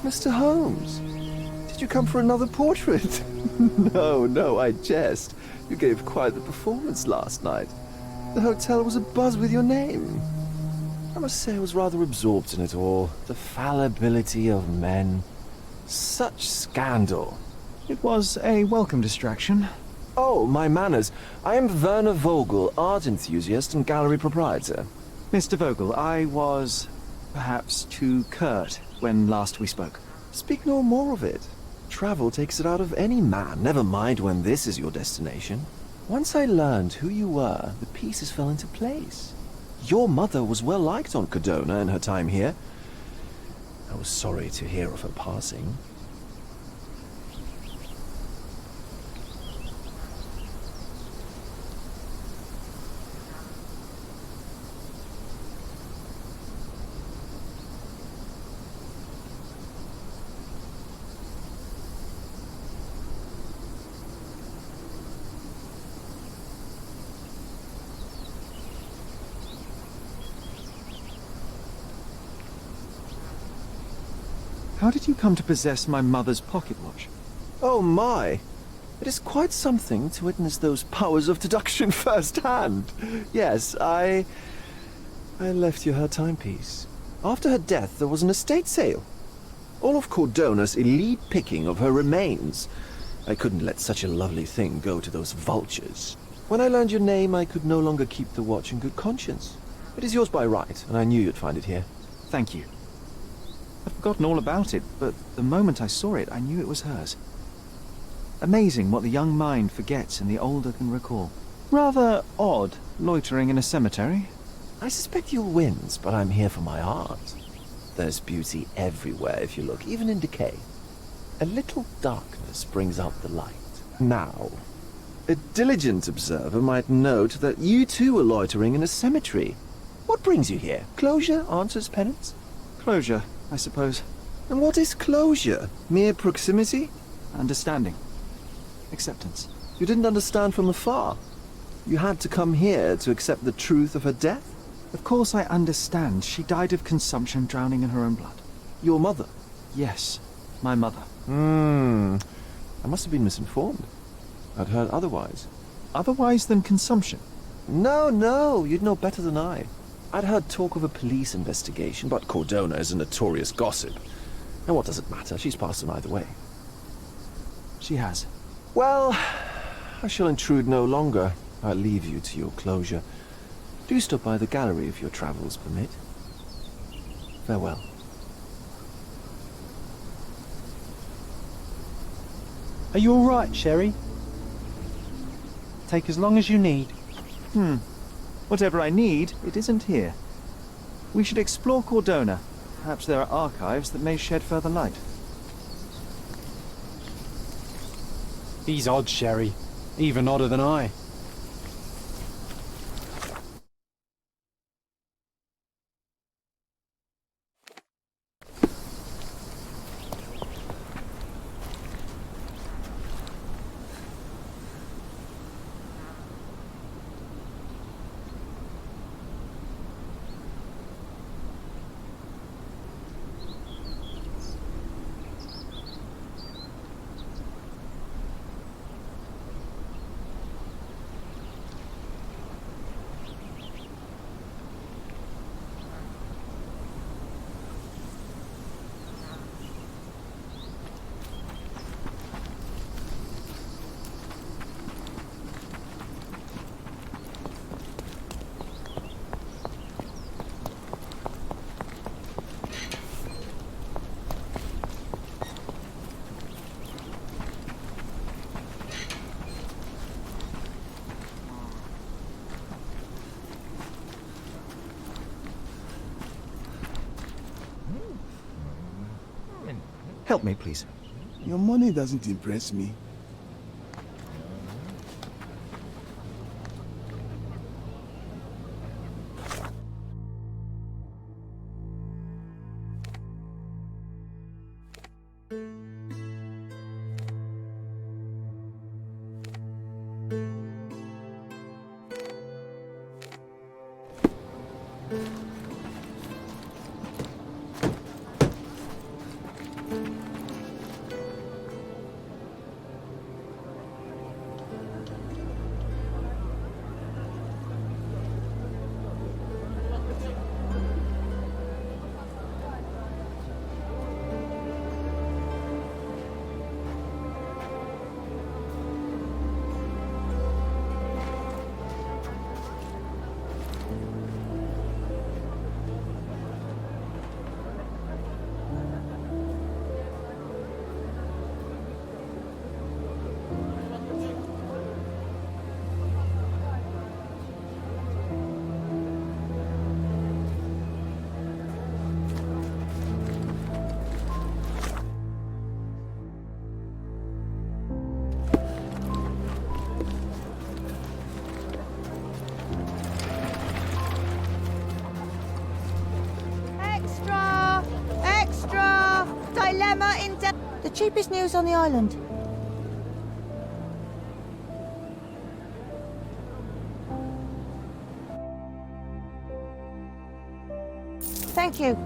Mr. Holmes, did you come for another portrait? No, I jest. You gave quite the performance last night. The hotel was abuzz with your name. I must say I was rather absorbed in it all. The fallibility of men. Such scandal. It was a welcome distraction. Oh, my manners. I am Werner Vogel, art enthusiast and gallery proprietor. Mr. Vogel, I was perhaps too curt when last we spoke. Speak no more of it. Travel takes it out of any man, never mind when this is your destination. Once I learned who you were, the pieces fell into place. Your mother was well liked on Codona in her time here. I was sorry to hear of her passing. How did you come to possess my mother's pocket watch? Oh my! It is quite something to witness those powers of deduction firsthand. Yes, I left you her timepiece. After her death, there was an estate sale. All of Cordona's elite picking of her remains. I couldn't let such a lovely thing go to those vultures. When I learned your name, I could no longer keep the watch in good conscience. It is yours by right, and I knew you'd find it here. Thank you. I'd forgotten all about it, but the moment I saw it, I knew it was hers. Amazing what the young mind forgets and the older can recall. Rather odd, loitering in a cemetery. I suspect you'll win, but I'm here for my art. There's beauty everywhere if you look, even in decay. A little darkness brings out the light. Now, a diligent observer might note that you too are loitering in a cemetery. What brings you here? Closure answers penance? Closure, I suppose. And what is closure? Mere proximity? Understanding. Acceptance. You didn't understand from afar. You had to come here to accept the truth of her death? Of course I understand. She died of consumption, drowning in her own blood. Your mother? Yes, my mother. I must have been misinformed. I'd heard otherwise. Otherwise than consumption? No, you'd know better than I. I'd heard talk of a police investigation, but Cordona is a notorious gossip. And what does it matter? She's passed on either way. She has. Well, I shall intrude no longer. I'll leave you to your closure. Do stop by the gallery if your travels permit. Farewell. Are you all right, Sherry? Take as long as you need. Whatever I need, it isn't here. We should explore Cordona. Perhaps there are archives that may shed further light. He's odd, Sherry. Even odder than I. Help me, please. Your money doesn't impress me. The cheapest news on the island. Thank you.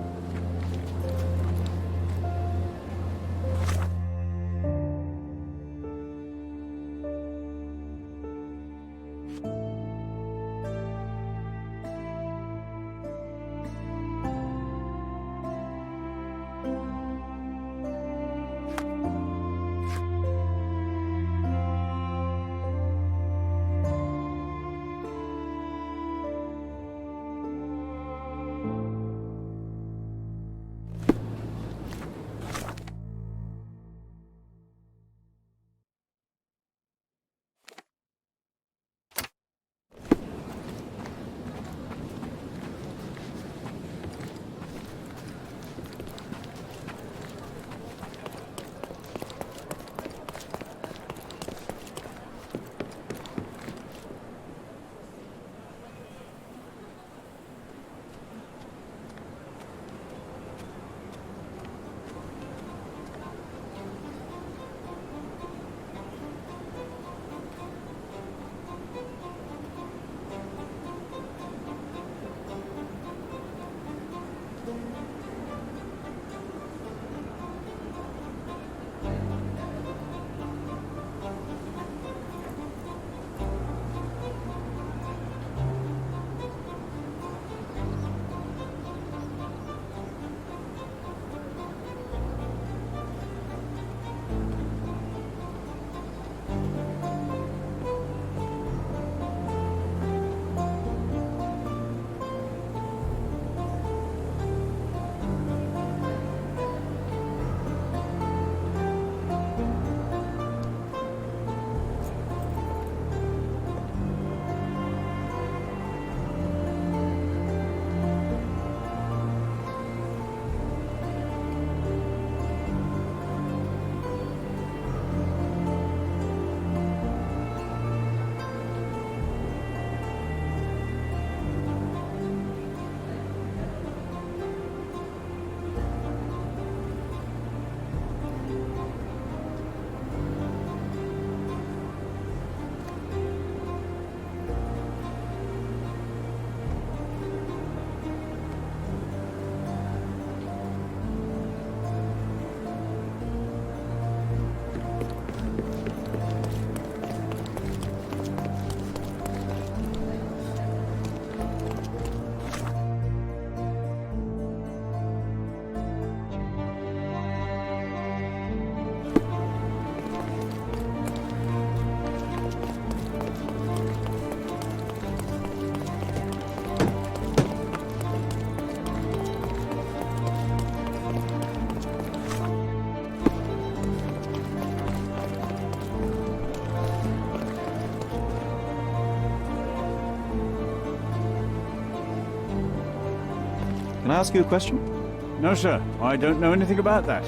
Can I ask you a question? No, sir. I don't know anything about that.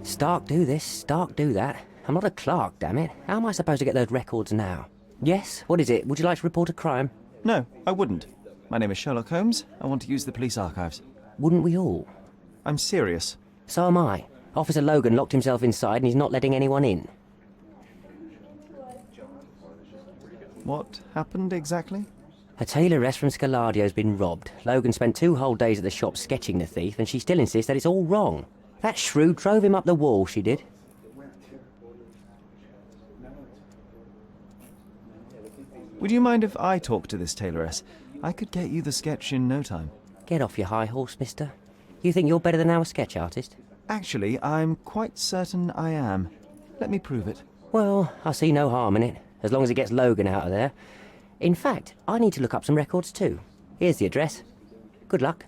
Stark do this, Stark do that. I'm not a clerk, damn it. How am I supposed to get those records now? Yes? What is it? Would you like to report a crime? No, I wouldn't. My name is Sherlock Holmes. I want to use the police archives. Wouldn't we all? I'm serious. So am I. Officer Logan locked himself inside and he's not letting anyone in. What happened exactly? A tailoress from Scaladio's been robbed. Logan spent 2 whole days at the shop sketching the thief and she still insists that it's all wrong. That shrew drove him up the wall, she did. Would you mind if I talk to this tailoress? I could get you the sketch in no time. Get off your high horse, mister. You think you're better than our sketch artist? Actually, I'm quite certain I am. Let me prove it. Well, I see no harm in it, as long as it gets Logan out of there. In fact, I need to look up some records too. Here's the address. Good luck.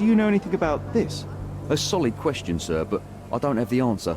Do you know anything about this? A solid question, sir, but I don't have the answer.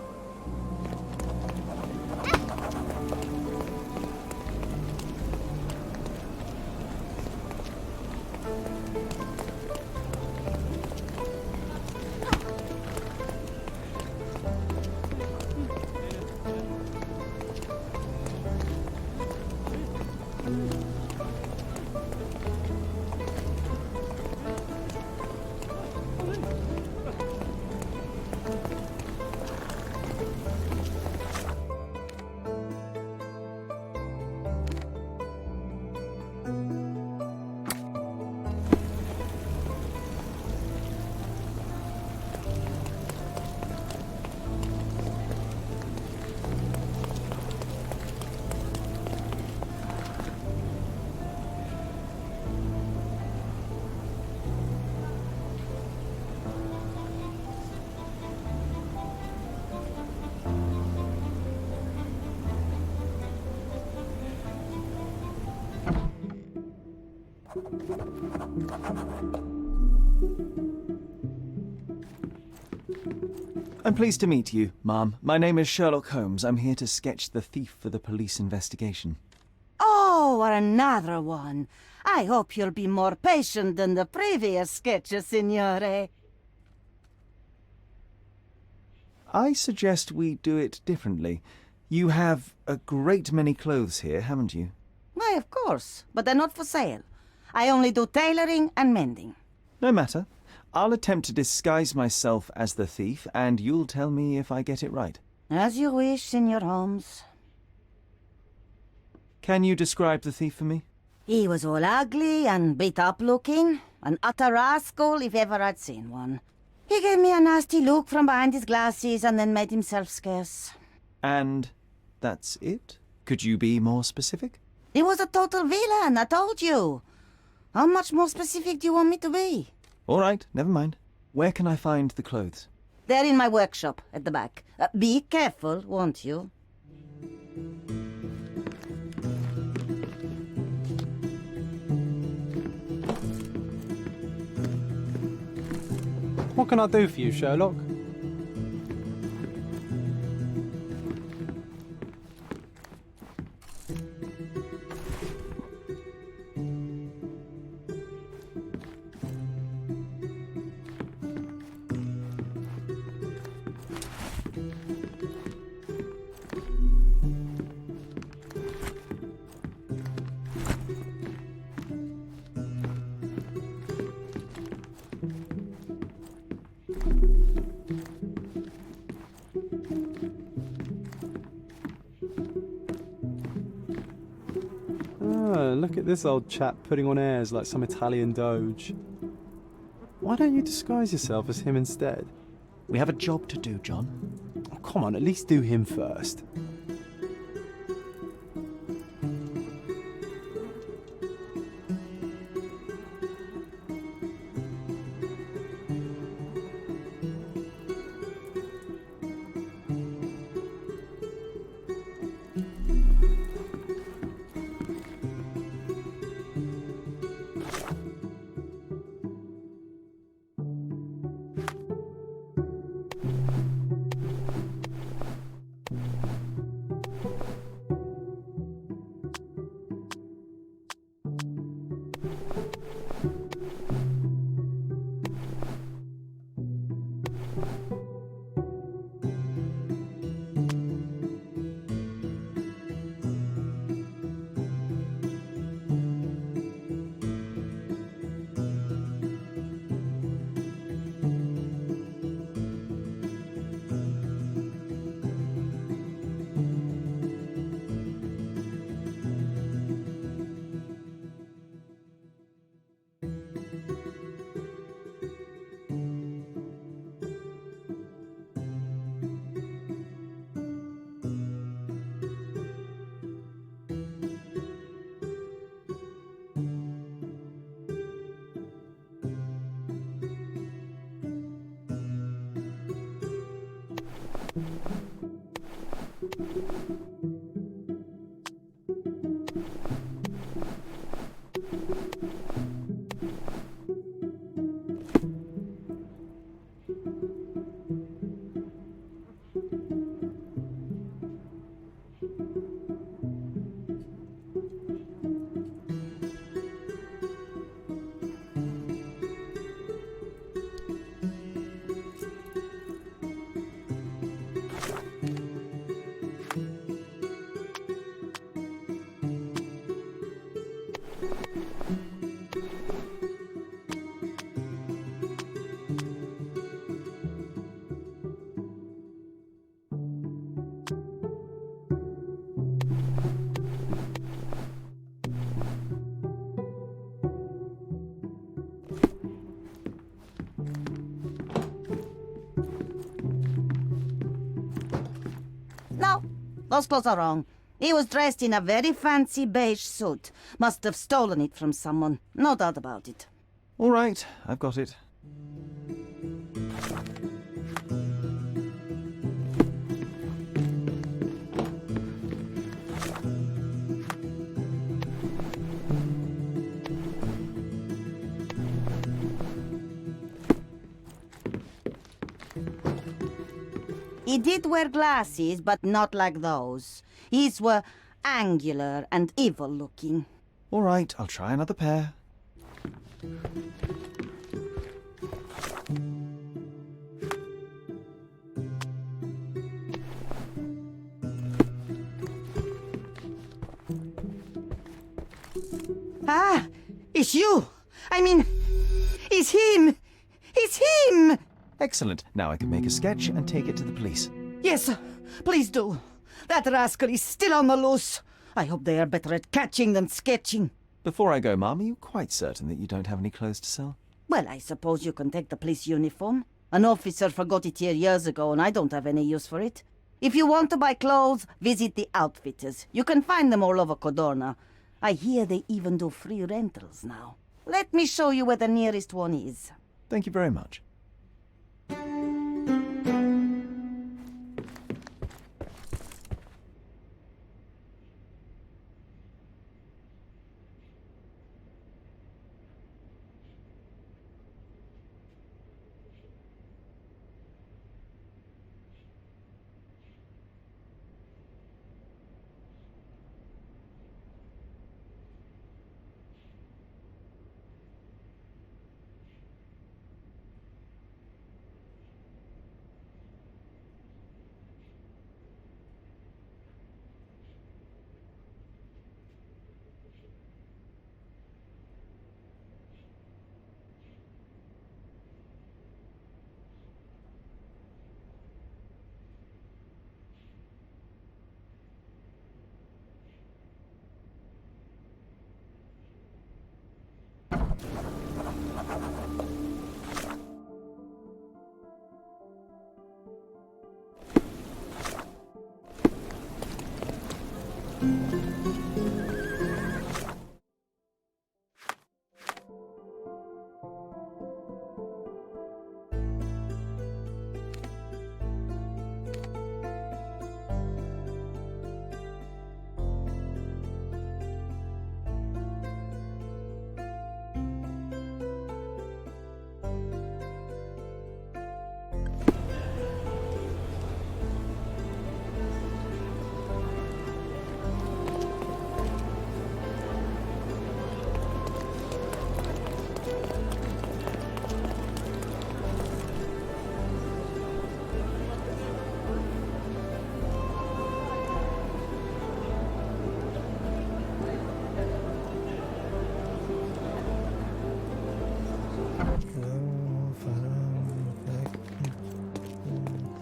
I'm pleased to meet you, ma'am. My name is Sherlock Holmes. I'm here to sketch the thief for the police investigation. Oh, another one. I hope you'll be more patient than the previous sketches, Signore. I suggest we do it differently. You have a great many clothes here, haven't you? Why, of course, but they're not for sale. I only do tailoring and mending. No matter. I'll attempt to disguise myself as the thief, and you'll tell me if I get it right. As you wish, Signor Holmes. Can you describe the thief for me? He was all ugly and beat-up looking. An utter rascal if ever I'd seen one. He gave me a nasty look from behind his glasses and then made himself scarce. And that's it? Could you be more specific? He was a total villain, I told you. How much more specific do you want me to be? All right, never mind. Where can I find the clothes? They're in my workshop at the back. Be careful, won't you? What can I do for you, Sherlock? Look at this old chap putting on airs like some Italian doge. Why don't you disguise yourself as him instead? We have a job to do, John. Oh, come on, at least do him first. No, those clothes are wrong. He was dressed in a very fancy beige suit. Must have stolen it from someone. No doubt about it. All right, I've got it. He did wear glasses, but not like those. His were angular and evil-looking. All right, I'll try another pair. Ah, it's you! I mean, it's him! It's him! Excellent. Now I can make a sketch and take it to the police. Yes, please do. That rascal is still on the loose. I hope they are better at catching than sketching. Before I go, Mum, are you quite certain that you don't have any clothes to sell? Well, I suppose you can take the police uniform. An officer forgot it here years ago, and I don't have any use for it. If you want to buy clothes, visit the outfitters. You can find them all over Codorna. I hear they even do free rentals now. Let me show you where the nearest one is. Thank you very much.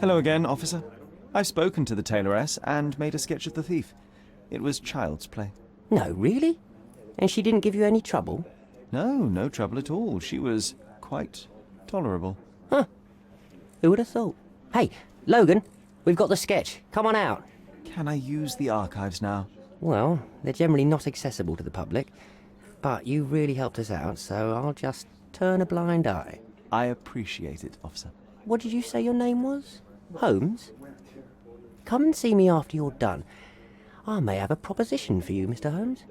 Hello again, officer. I've spoken to the tailoress and made a sketch of the thief. It was child's play. No, really? And she didn't give you any trouble? No trouble at all. She was quite tolerable. Huh. Who would have thought? Hey, Logan, we've got the sketch. Come on out. Can I use the archives now? Well, they're generally not accessible to the public, but you really helped us out, so I'll just turn a blind eye. I appreciate it, officer. What did you say your name was? Holmes? Come and see me after you're done. I may have a proposition for you, Mr. Holmes.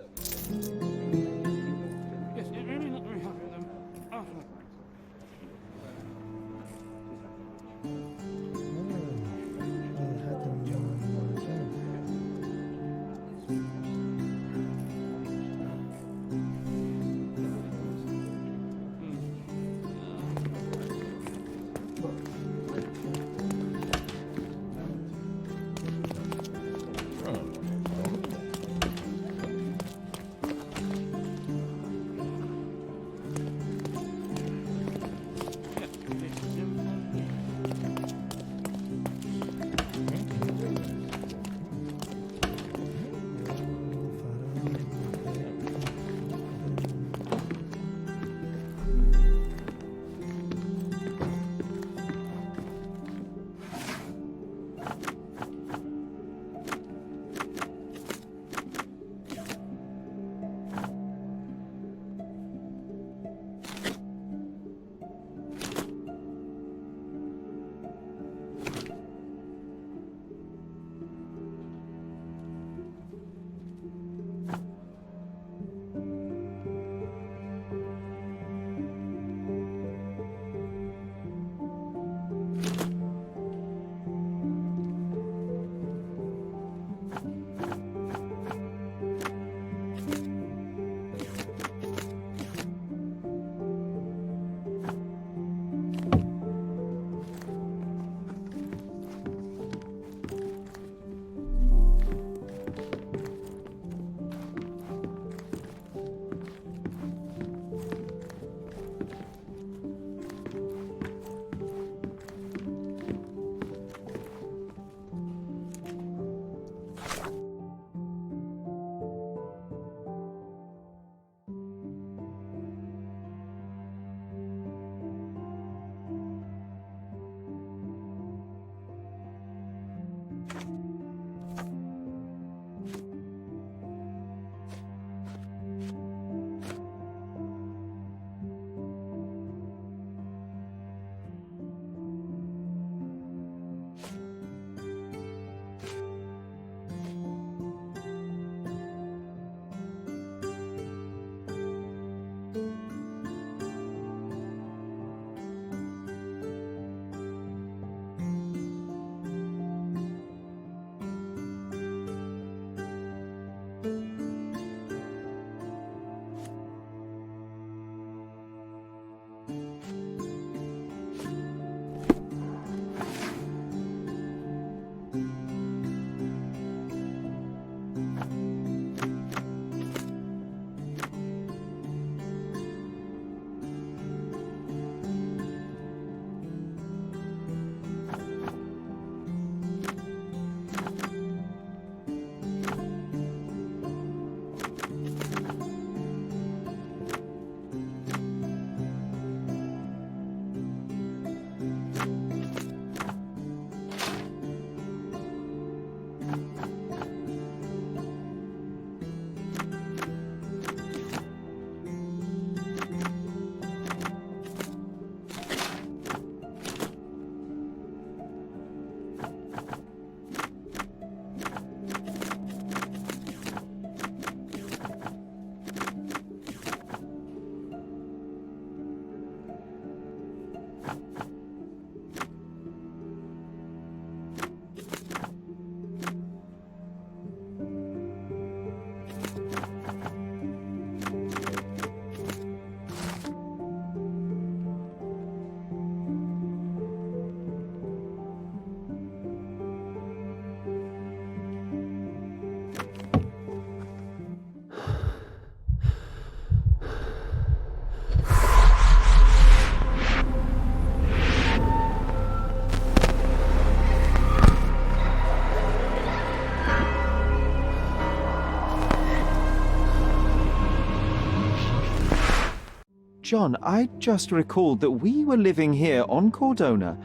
John, I just recalled that we were living here on Cordona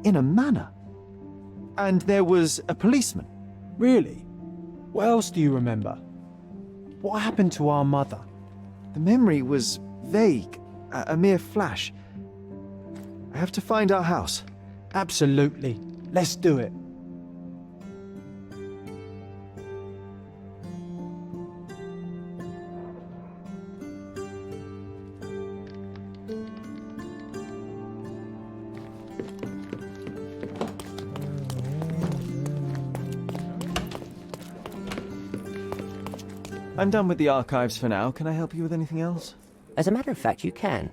in a manor. And there was a policeman. Really? What else do you remember? What happened to our mother? The memory was vague, a mere flash. I have to find our house. Absolutely. Let's do it. I'm done with the archives for now. Can I help you with anything else? As a matter of fact, you can.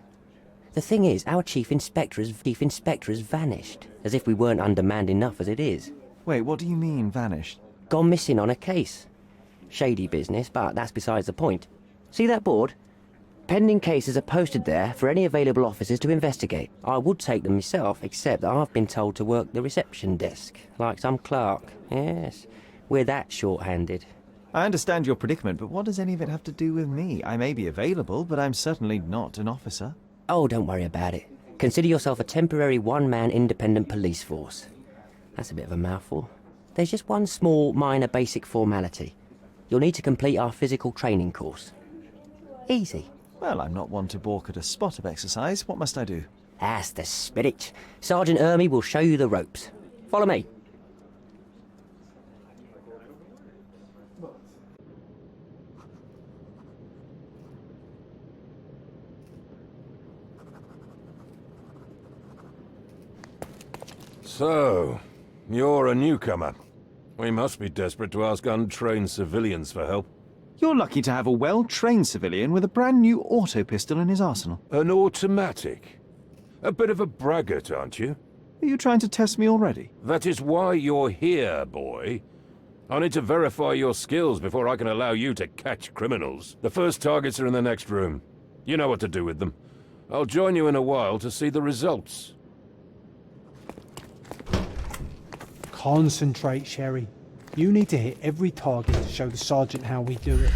The thing is, our chief inspector has vanished, as if we weren't undermanned enough as it is. Wait, what do you mean, vanished? Gone missing on a case. Shady business, but that's besides the point. See that board? Pending cases are posted there for any available officers to investigate. I would take them myself, except that I've been told to work the reception desk, like some clerk. Yes, we're that short-handed. I understand your predicament, but what does any of it have to do with me? I may be available, but I'm certainly not an officer. Oh, don't worry about it. Consider yourself a temporary one-man independent police force. That's a bit of a mouthful. There's just one small, minor basic formality. You'll need to complete our physical training course. Easy. Well, I'm not one to balk at a spot of exercise. What must I do? That's the spirit. Sergeant Ermy will show you the ropes. Follow me. So, you're a newcomer. We must be desperate to ask untrained civilians for help. You're lucky to have a well-trained civilian with a brand new auto pistol in his arsenal. An automatic? A bit of a braggart, aren't you? Are you trying to test me already? That is why you're here, boy. I need to verify your skills before I can allow you to catch criminals. The first targets are in the next room. You know what to do with them. I'll join you in a while to see the results. Concentrate, Sherry. You need to hit every target to show the sergeant how we do it.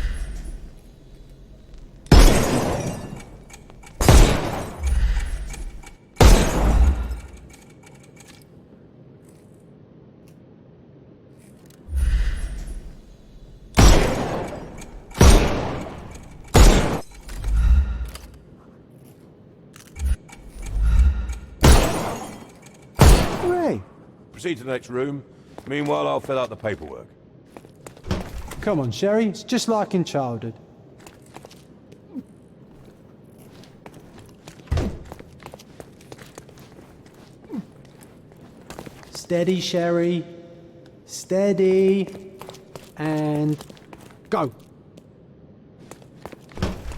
Hooray! Proceed to the next room. Meanwhile, I'll fill out the paperwork. Come on, Sherry. It's just like in childhood. Steady, Sherry. Steady. And go.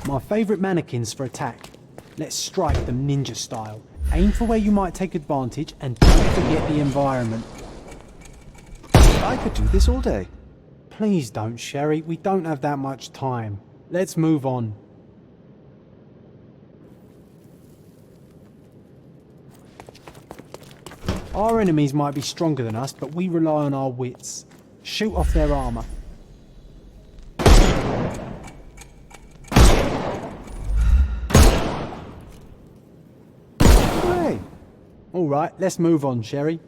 My favourite mannequins for attack. Let's strike them ninja style. Aim for where you might take advantage and don't forget the environment. I could do this all day. Please don't, Sherry. We don't have that much time. Let's move on. Our enemies might be stronger than us, but we rely on our wits. Shoot off their armour. Hooray! All right, let's move on, Sherry.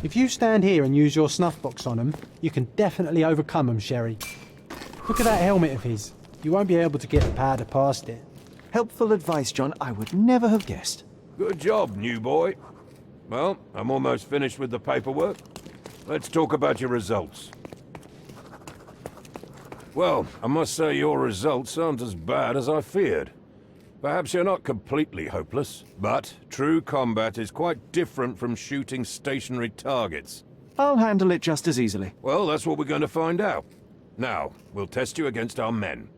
If you stand here and use your snuff box on them, you can definitely overcome them, Sherry. Look at that helmet of his. You won't be able to get the powder past it. Helpful advice, John. I would never have guessed. Good job, new boy. Well, I'm almost finished with the paperwork. Let's talk about your results. Well, I must say your results aren't as bad as I feared. Perhaps you're not completely hopeless, but true combat is quite different from shooting stationary targets. I'll handle it just as easily. Well, that's what we're going to find out. Now, we'll test you against our men.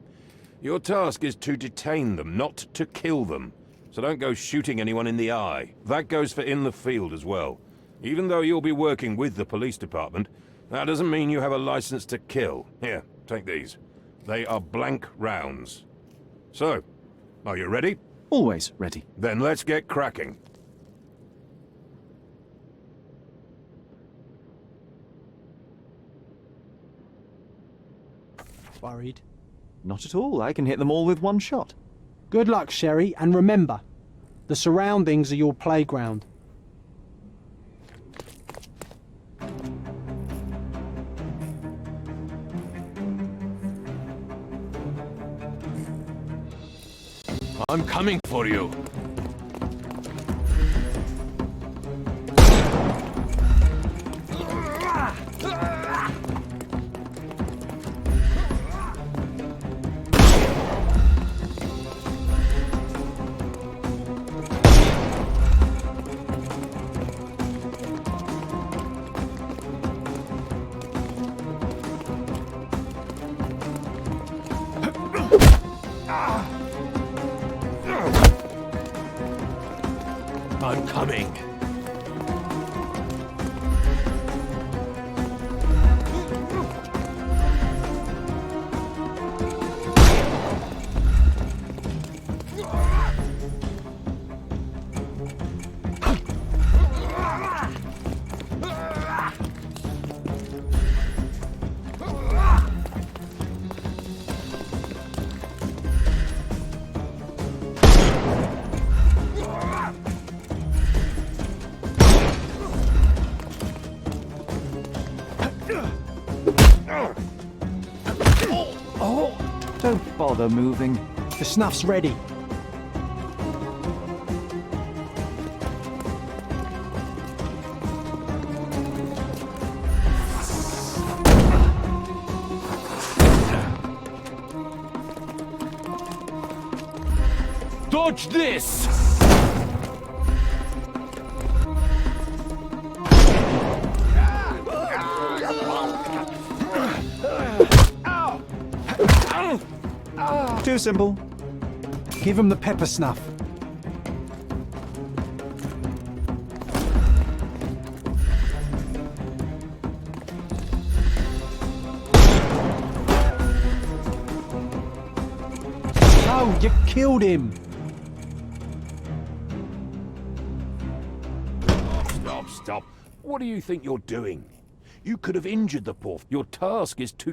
Your task is to detain them, not to kill them. So don't go shooting anyone in the eye. That goes for in the field as well. Even though you'll be working with the police department, that doesn't mean you have a license to kill. Here, take these. They are blank rounds. So, are you ready? Always ready. Then let's get cracking. Worried? Not at all. I can hit them all with one shot. Good luck, Sherry, and remember, the surroundings are your playground. I'm coming for you. I'm coming. Don't bother moving. The snuff's ready. Dodge this! Too simple. Give him the pepper snuff. Oh, you killed him! Stop. What do you think you're doing? You could have injured the poor... Your task is to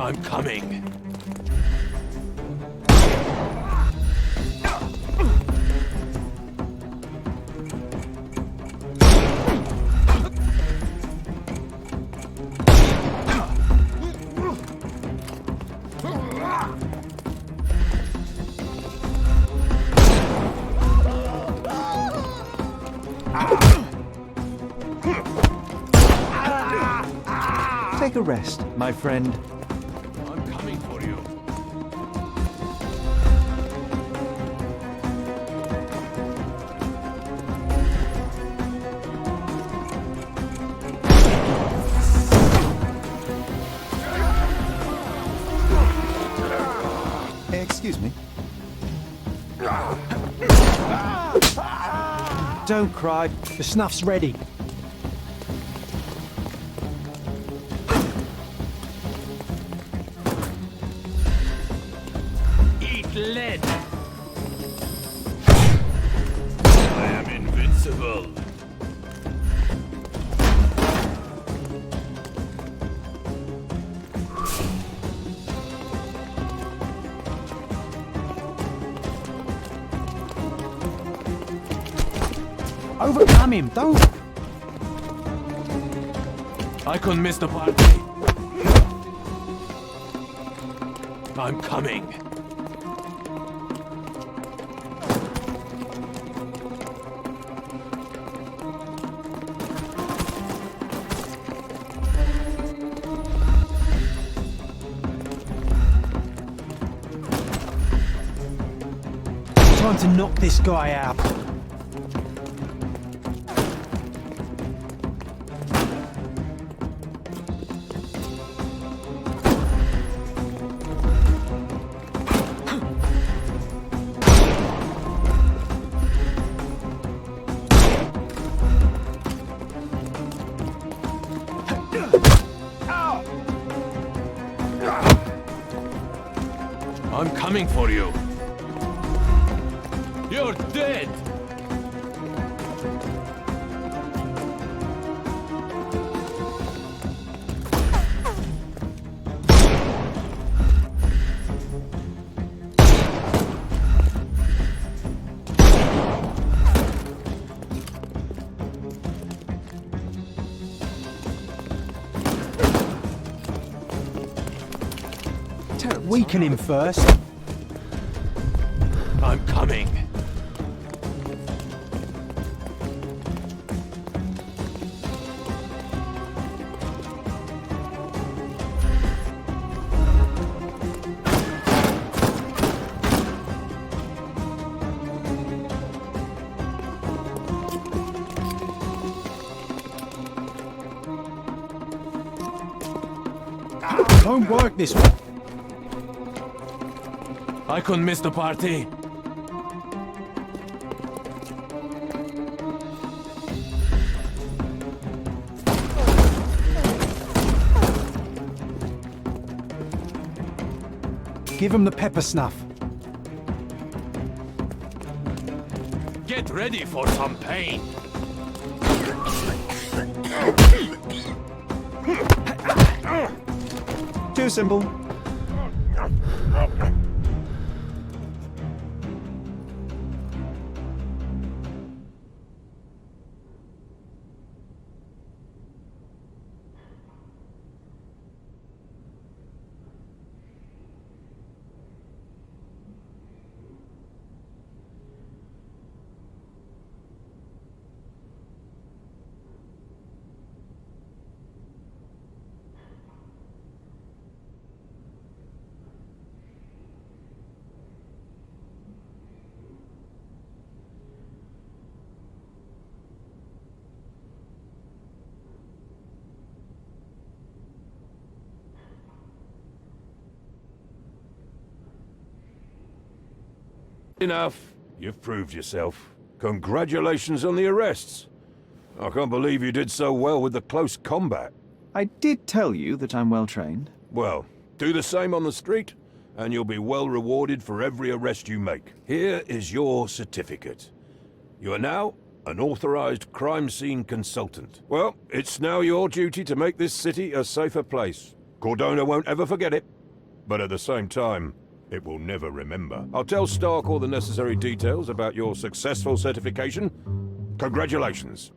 I'm coming. Take a rest, my friend. I'm coming for you. Excuse me. Don't cry. The snuff's ready. Eat lead! I am invincible. Overcome him, don't... I couldn't miss the party. I'm coming. Time to knock this guy out. I'm coming for you. You're dead! Weaken him first. I'm coming. Don't work this way. I couldn't miss the party. Give him the pepper snuff. Get ready for some pain. Too simple. Enough. You've proved yourself. Congratulations on the arrests. I can't believe you did so well with the close combat. I did tell you that I'm well trained. Well, do the same on the street, and you'll be well rewarded for every arrest you make. Here is your certificate. You are now an authorized crime scene consultant. Well, it's now your duty to make this city a safer place. Cordona won't ever forget it, but at the same time, it will never remember. I'll tell Stark all the necessary details about your successful certification. Congratulations.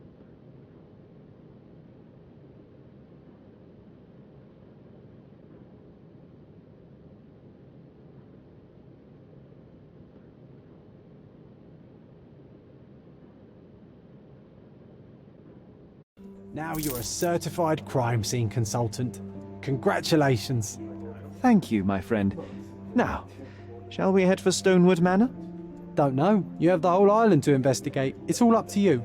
Now you're a certified crime scene consultant. Congratulations. Thank you, my friend. Now, shall we head for Stonewood Manor? Don't know. You have the whole island to investigate. It's all up to you.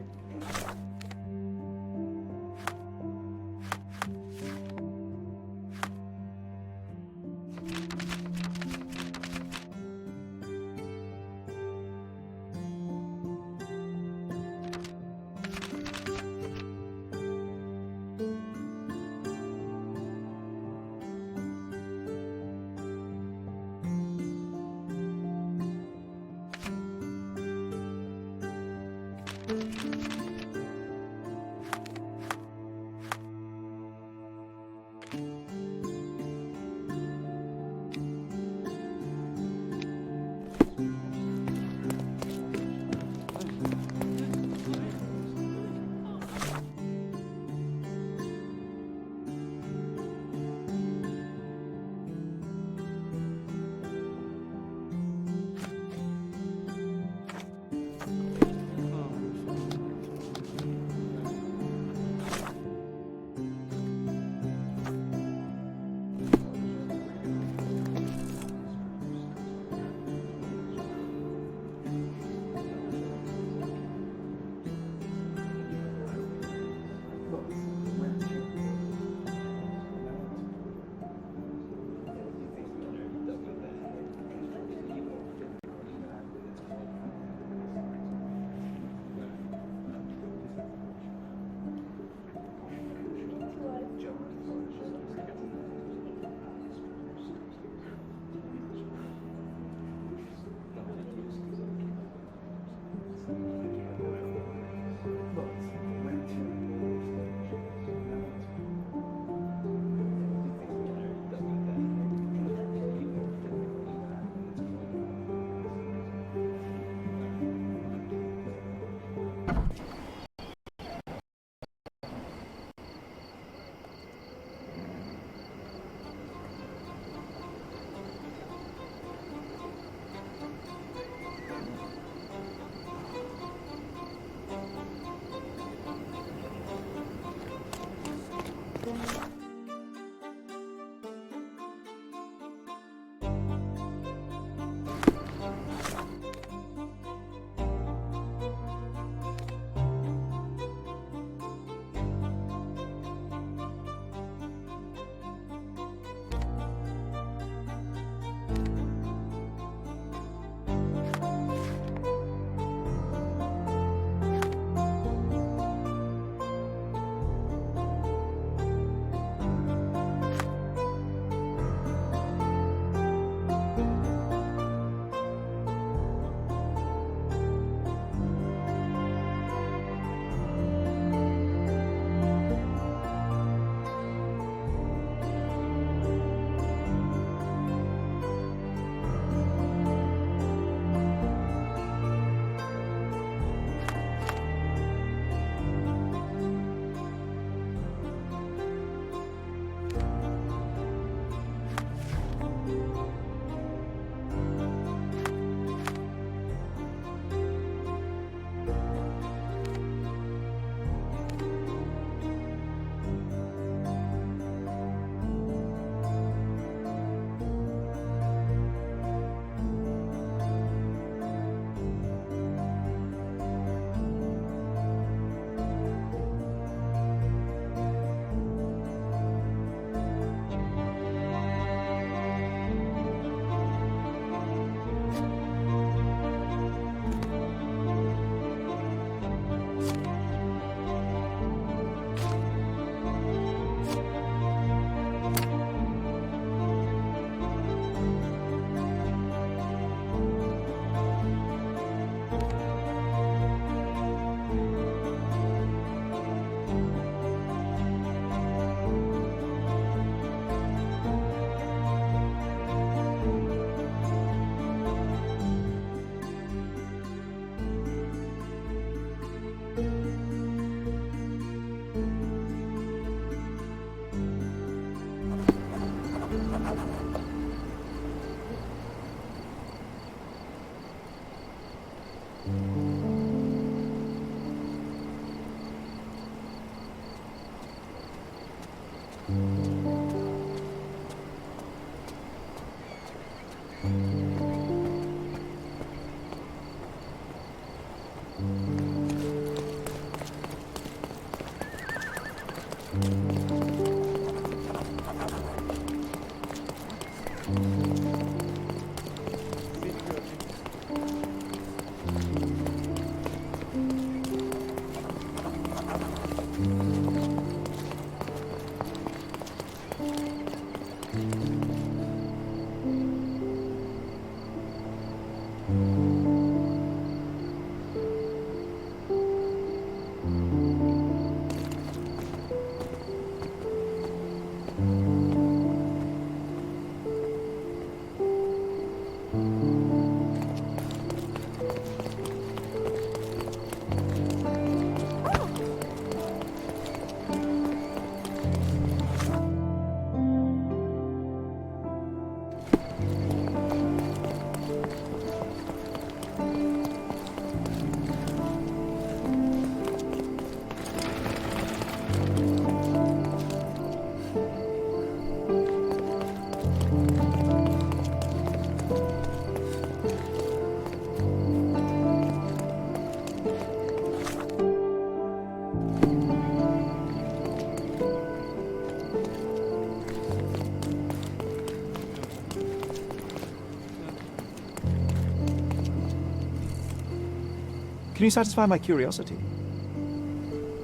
Can you satisfy my curiosity?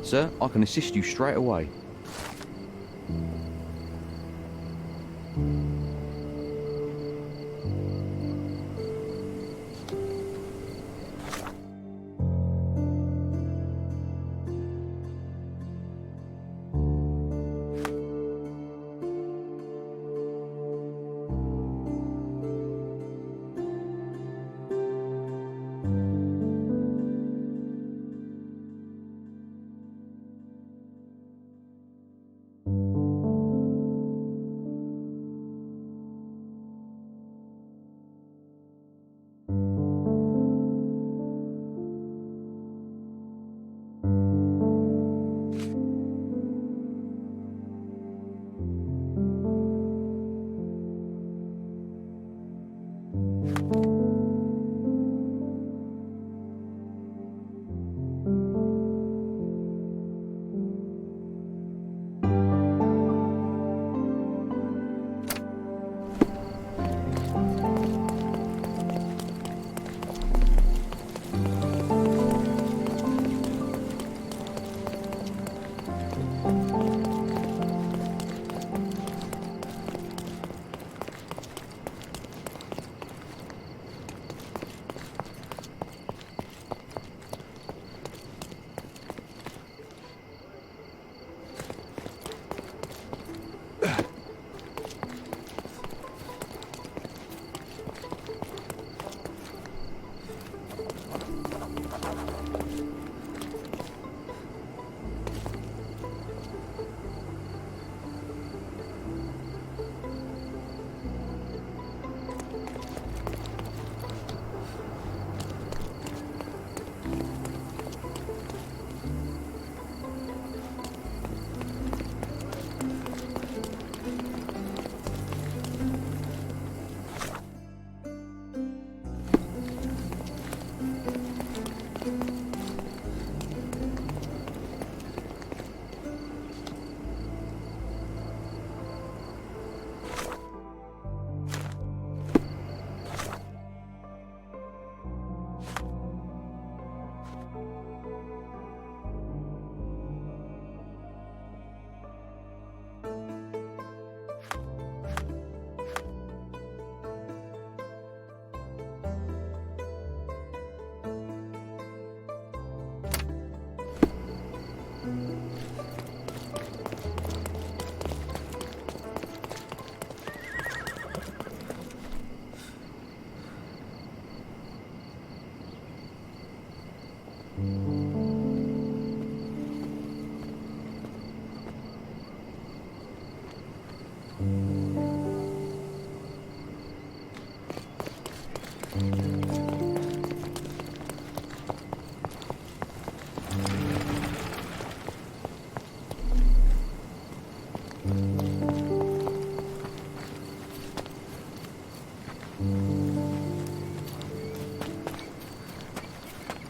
Sir, I can assist you straight away.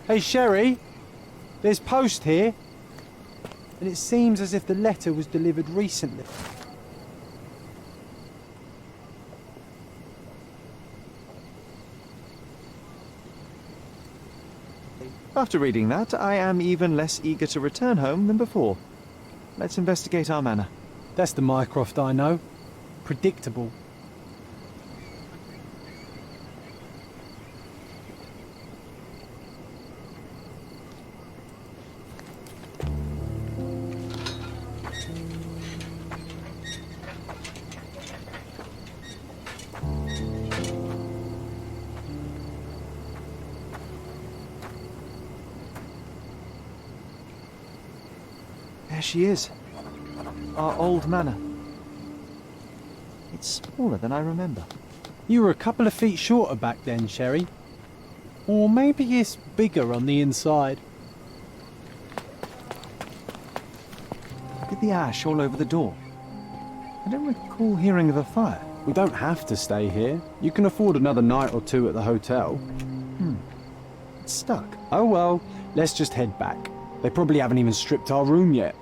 Hey, Sherry, there's post here, and it seems as if the letter was delivered recently. After reading that, I am even less eager to return home than before. Let's investigate our manor. That's the Mycroft I know. Predictable. There she is. Our old manor. It's smaller than I remember. You were a couple of feet shorter back then, Sherry. Or maybe it's bigger on the inside. Look at the ash all over the door. I don't recall hearing of a fire. We don't have to stay here. You can afford another night or two at the hotel. It's stuck. Oh well, let's just head back. They probably haven't even stripped our room yet.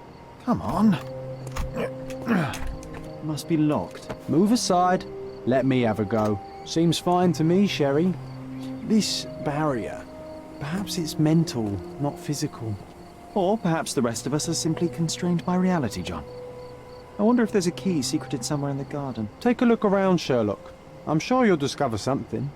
Come on. Must be locked. Move aside. Let me have a go. Seems fine to me, Sherry. This barrier, perhaps it's mental, not physical. Or perhaps the rest of us are simply constrained by reality, John. I wonder if there's a key secreted somewhere in the garden. Take a look around, Sherlock. I'm sure you'll discover something.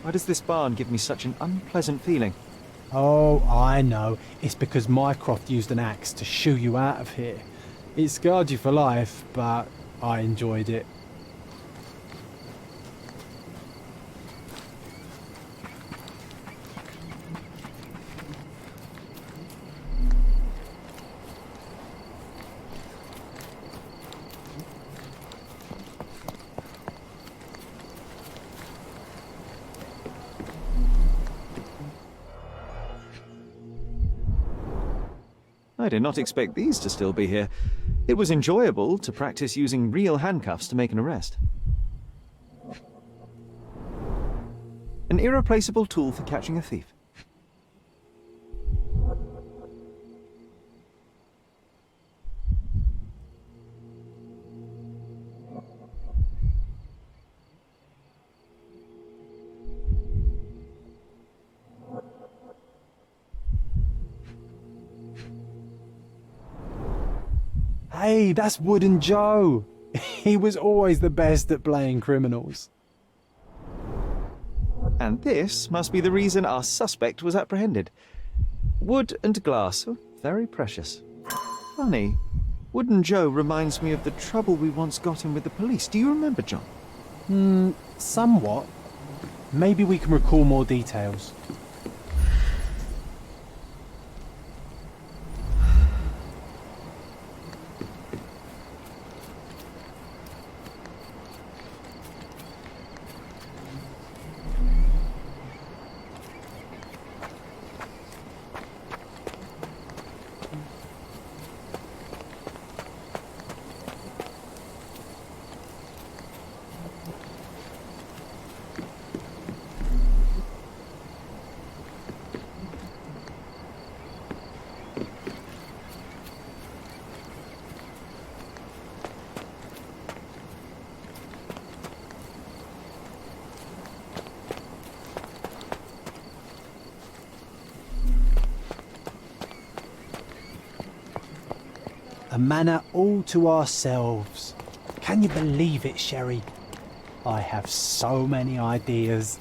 Why does this barn give me such an unpleasant feeling? Oh, I know. It's because Mycroft used an axe to shoo you out of here. It scarred you for life, but I enjoyed it. I did not expect these to still be here. It was enjoyable to practice using real handcuffs to make an arrest. An irreplaceable tool for catching a thief. Hey, that's Wooden Joe. He was always the best at playing criminals. And this must be the reason our suspect was apprehended. Wood and glass, oh, very precious. Funny, Wooden Joe reminds me of the trouble we once got in with the police. Do you remember, John? Somewhat. Maybe we can recall more details. A manor all to ourselves. Can you believe it, Sherry? I have so many ideas.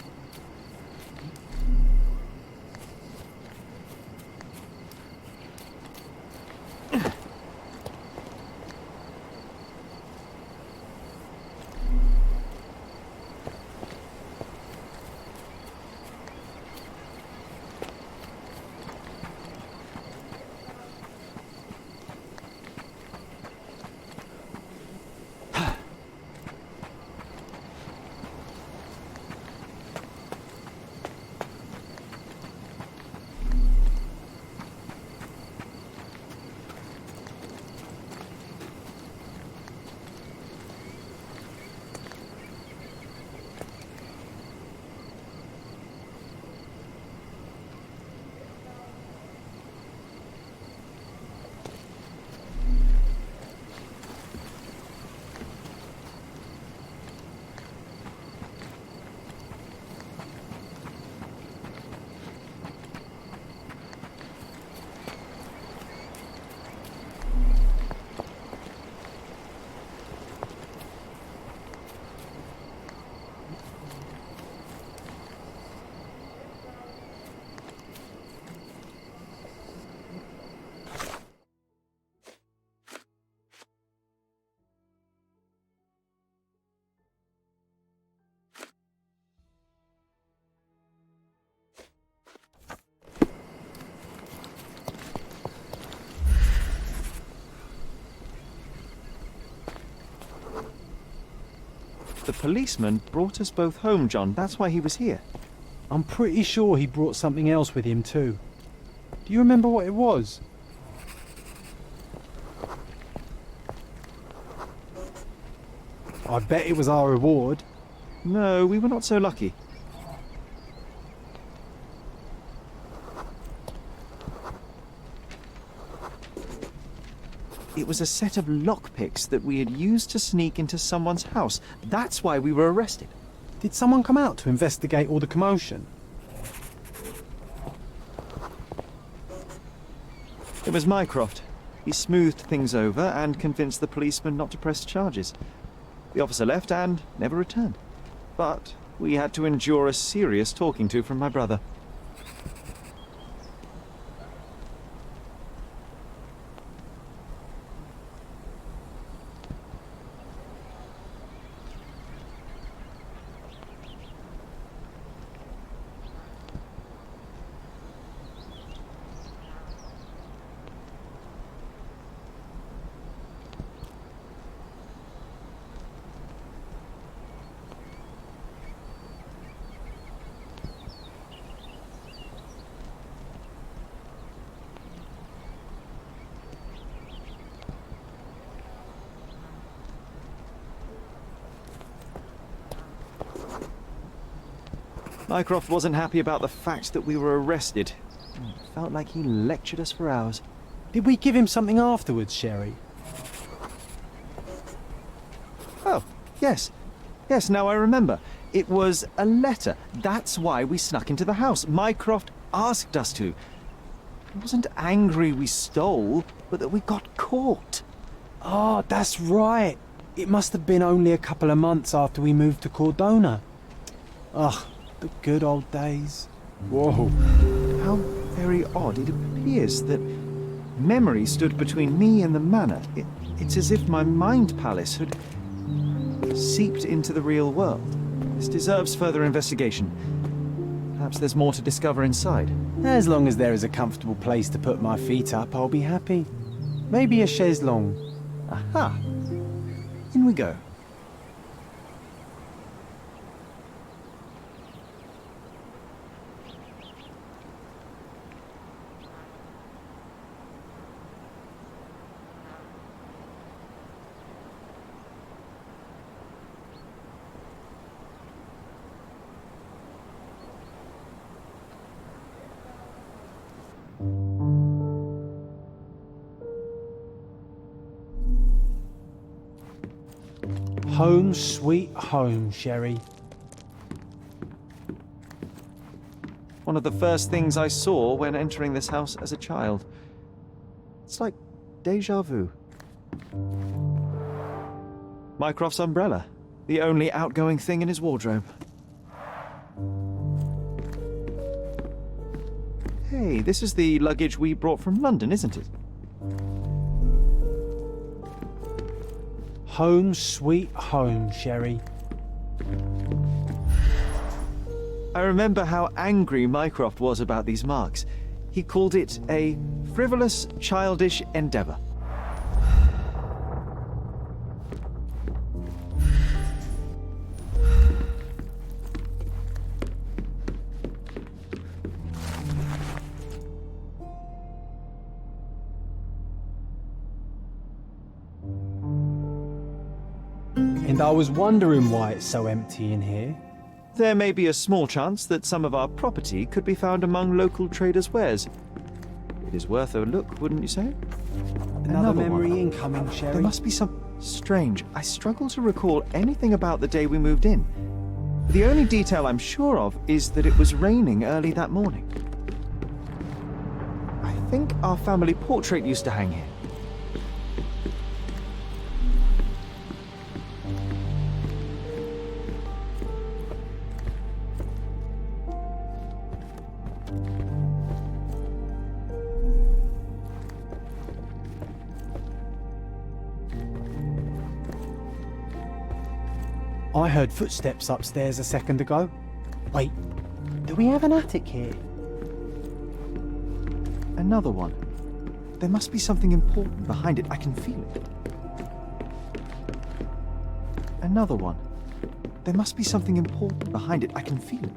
The policeman brought us both home, John. That's why he was here. I'm pretty sure he brought something else with him too. Do you remember what it was? I bet it was our reward. No, we were not so lucky. It was a set of lockpicks that we had used to sneak into someone's house. That's why we were arrested. Did someone come out to investigate all the commotion? It was Mycroft. He smoothed things over and convinced the policeman not to press charges. The officer left and never returned. But we had to endure a serious talking to from my brother. Mycroft wasn't happy about the fact that we were arrested. It felt like he lectured us for hours. Did we give him something afterwards, Sherry? Oh, yes. Yes, now I remember. It was a letter. That's why we snuck into the house. Mycroft asked us to. He wasn't angry we stole, but that we got caught. Oh, that's right. It must have been only a couple of months after we moved to Cordona. Ugh, the good old days. Whoa. How very odd. It appears that memory stood between me and the manor. It's as if my mind palace had seeped into the real world. This deserves further investigation. Perhaps there's more to discover inside. As long as there is a comfortable place to put my feet up, I'll be happy. Maybe a chaise longue. Aha! In we go. Home sweet home, Sherry. One of the first things I saw when entering this house as a child. It's like déjà vu. Mycroft's umbrella, the only outgoing thing in his wardrobe. Hey, this is the luggage we brought from London, isn't it? Home sweet home, Sherry. I remember how angry Mycroft was about these marks. He called it a frivolous, childish endeavour. And I was wondering why it's so empty in here. There may be a small chance that some of our property could be found among local traders' wares. It is worth a look, wouldn't you say? Another memory one. incoming, Sherry. There must be some... Strange. I struggle to recall anything about the day we moved in. The only detail I'm sure of is that it was raining early that morning. I think our family portrait used to hang here. I heard footsteps upstairs a second ago. Wait, do we have an attic here? Another one. There must be something important behind it. I can feel it. Another one. There must be something important behind it. I can feel it.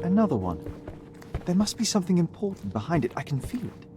Another one. There must be something important behind it. I can feel it.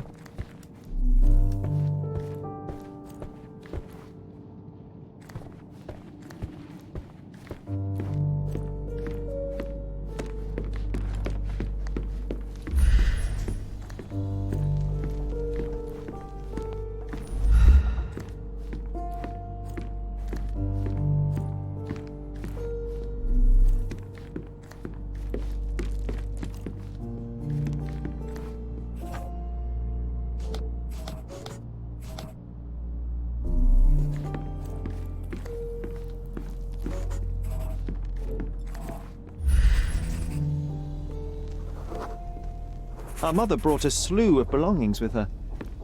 Our mother brought a slew of belongings with her.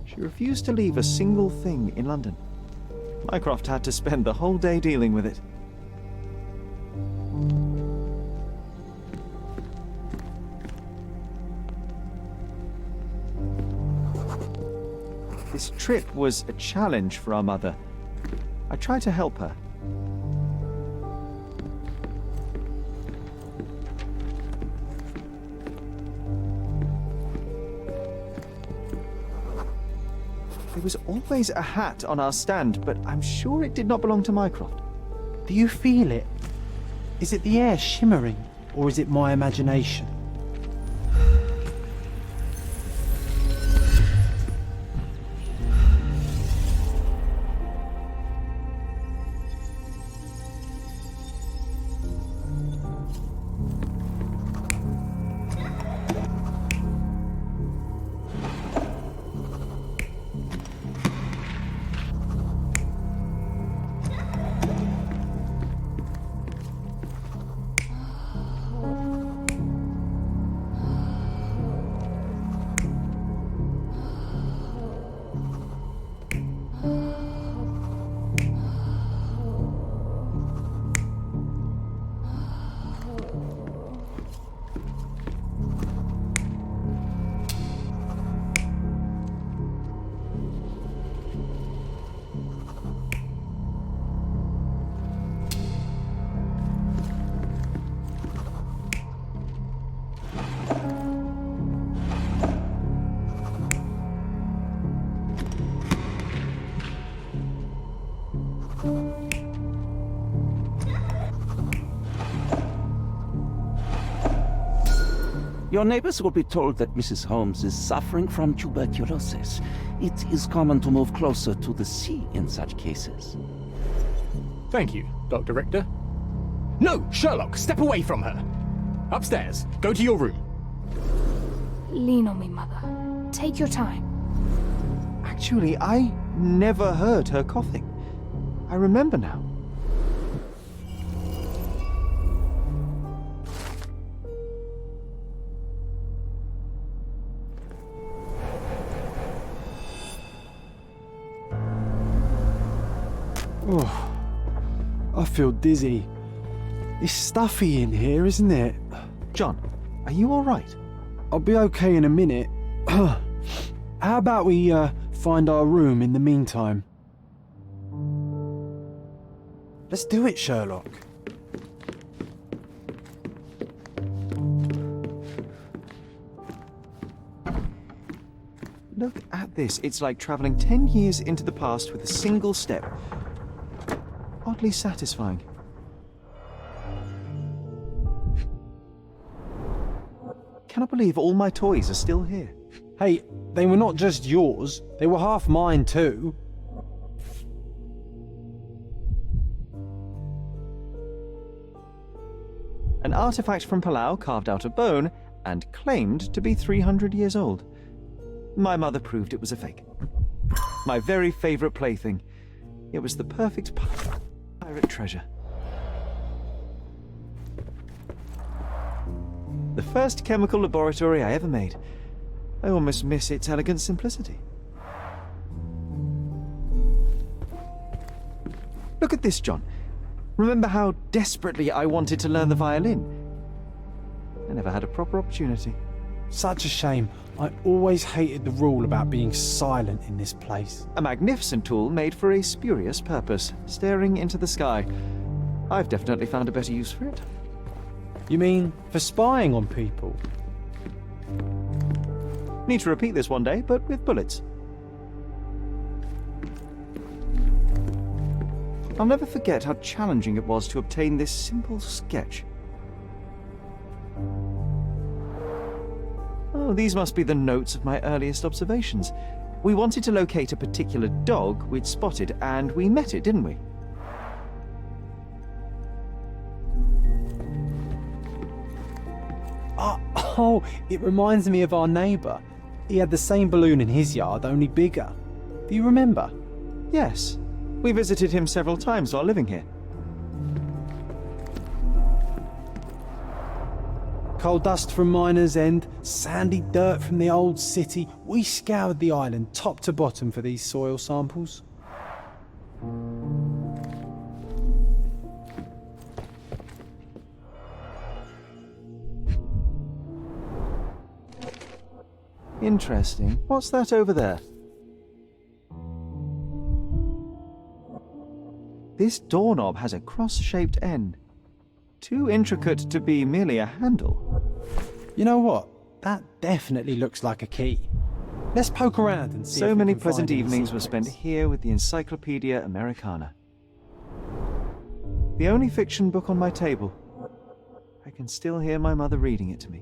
She refused to leave a single thing in London. Mycroft had to spend the whole day dealing with it. This trip was a challenge for our mother. I tried to help her. There was always a hat on our stand, but I'm sure it did not belong to Mycroft. Do you feel it? Is it the air shimmering, or is it my imagination? Your neighbors will be told that Mrs. Holmes is suffering from tuberculosis. It is common to move closer to the sea in such cases. Thank you, Dr. Richter. No, Sherlock, step away from her. Upstairs. Go to your room. Lean on me, Mother. Take your time. Actually, I never heard her coughing. I remember now. Oh, I feel dizzy. It's stuffy in here, isn't it? John, are you all right? I'll be okay in a minute. How about we find our room in the meantime? Let's do it, Sherlock. Look at this. It's like traveling 10 years into the past with a single step. Oddly satisfying. Cannot believe all my toys are still here. Hey, they were not just yours, they were half mine too. An artifact from Palau carved out of bone and claimed to be 300 years old. My mother proved it was a fake. My very favorite plaything. It was the perfect pirate treasure. The first chemical laboratory I ever made. I almost miss its elegant simplicity. Look at this, John. Remember how desperately I wanted to learn the violin? I never had a proper opportunity. Such a shame. I always hated the rule about being silent in this place. A magnificent tool made for a spurious purpose, staring into the sky. I've definitely found a better use for it. You mean for spying on people? Need to repeat this one day, but with bullets. I'll never forget how challenging it was to obtain this simple sketch. Oh, these must be the notes of my earliest observations. We wanted to locate a particular dog we'd spotted, and we met it, didn't we? Oh, it reminds me of our neighbour. He had the same balloon in his yard, only bigger. Do you remember? Yes. We visited him several times while living here. Coal dust from Miner's End, sandy dirt from the old city. We scoured the island top to bottom for these soil samples. Interesting. What's that over there? This doorknob has a cross-shaped end. Too intricate to be merely a handle. You know what? That definitely looks like a key. Let's poke around and see. So if we many can pleasant find any evenings were spent secrets. here with the Encyclopedia Americana. The only fiction book on my table. I can still hear my mother reading it to me.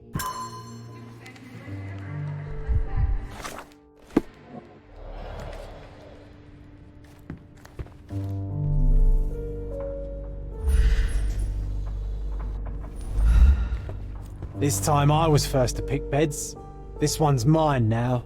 This time I was first to pick beds. This one's mine now.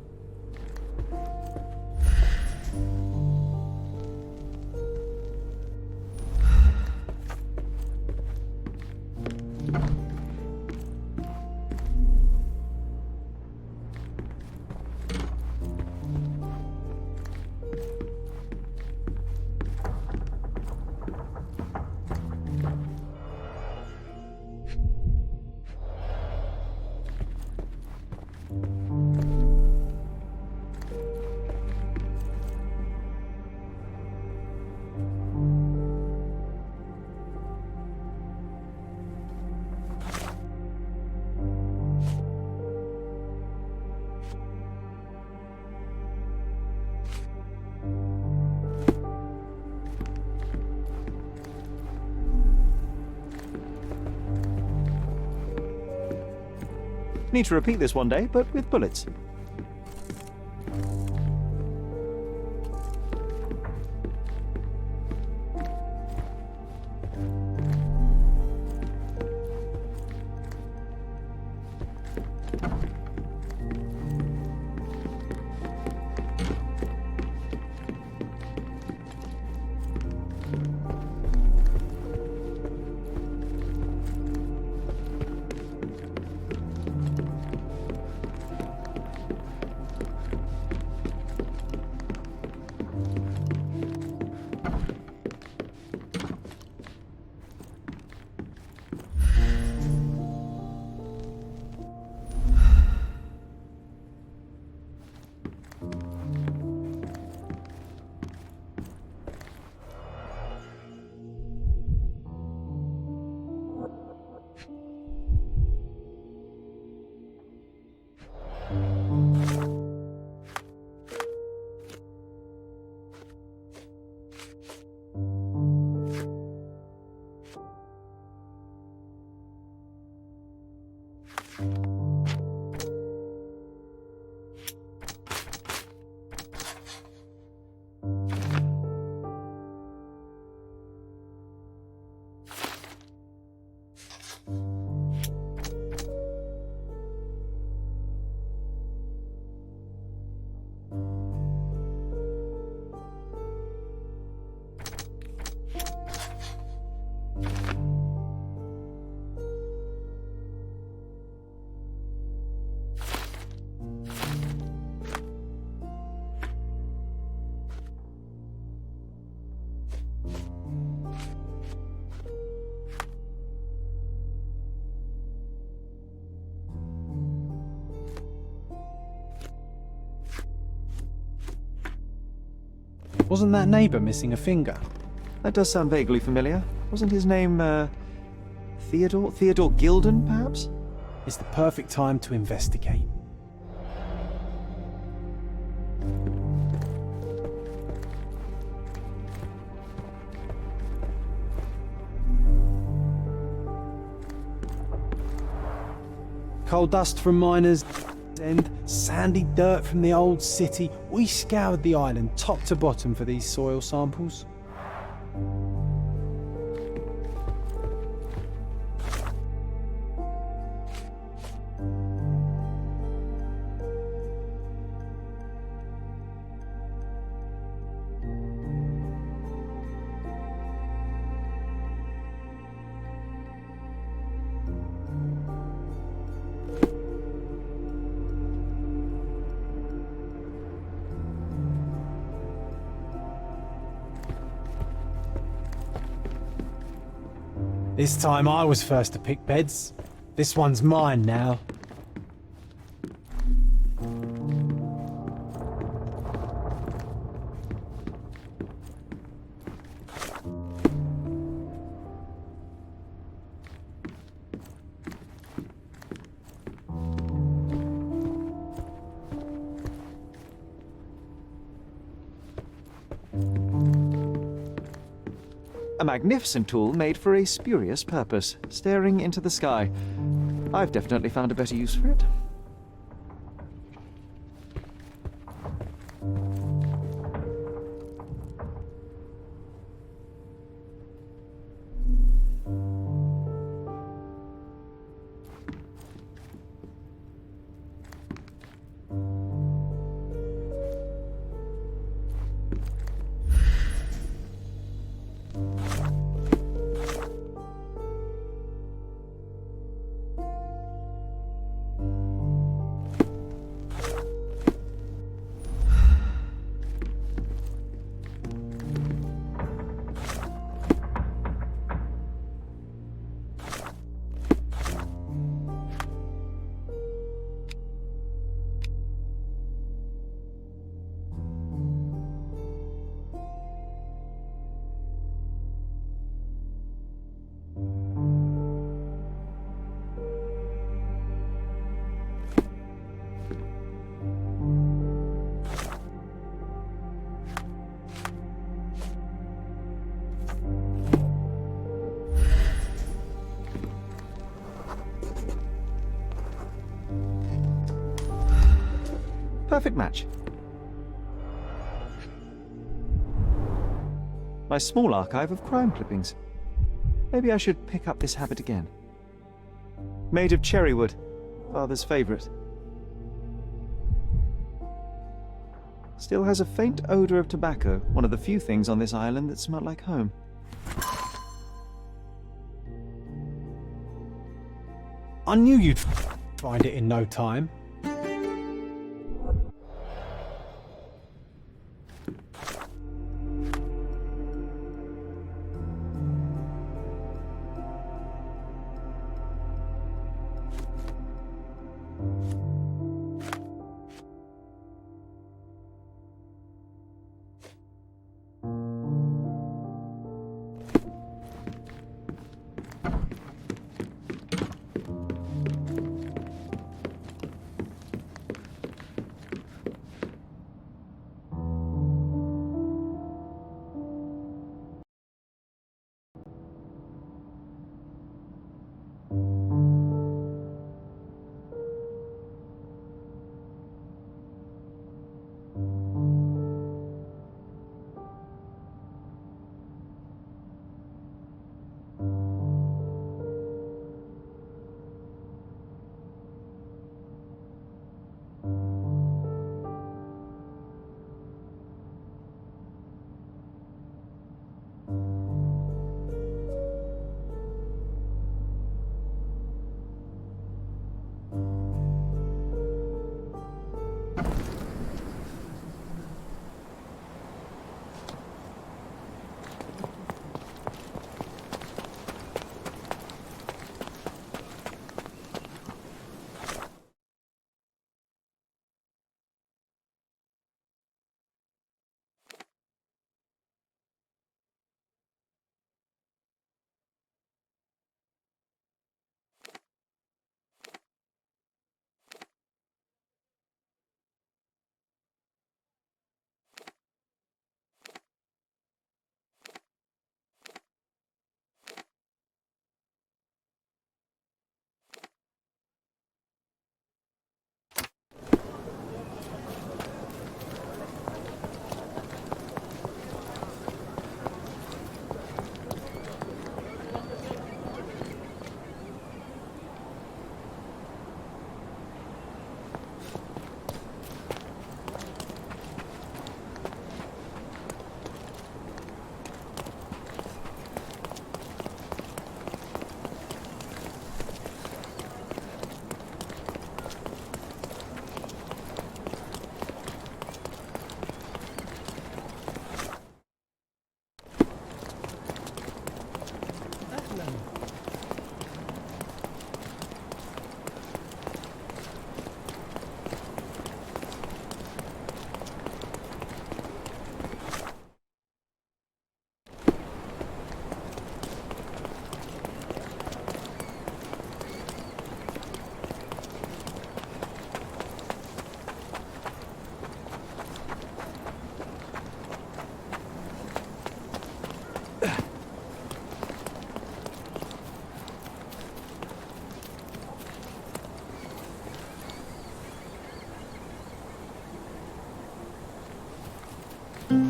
Need to repeat this one day, but with bullets. Wasn't that neighbour missing a finger? That does sound vaguely familiar. Wasn't his name, Theodore? Theodore Gilden, perhaps? It's the perfect time to investigate. Coal dust from miners and sandy dirt from the old city. We scoured the island top to bottom for these soil samples. This time I was first to pick beds. This one's mine now. A magnificent tool made for a spurious purpose, staring into the sky. I've definitely found a better use for it. Perfect match. My small archive of crime clippings. Maybe I should pick up this habit again. Made of cherry wood, Father's favourite. Still has a faint odour of tobacco, one of the few things on this island that smell like home. I knew you'd find it in no time.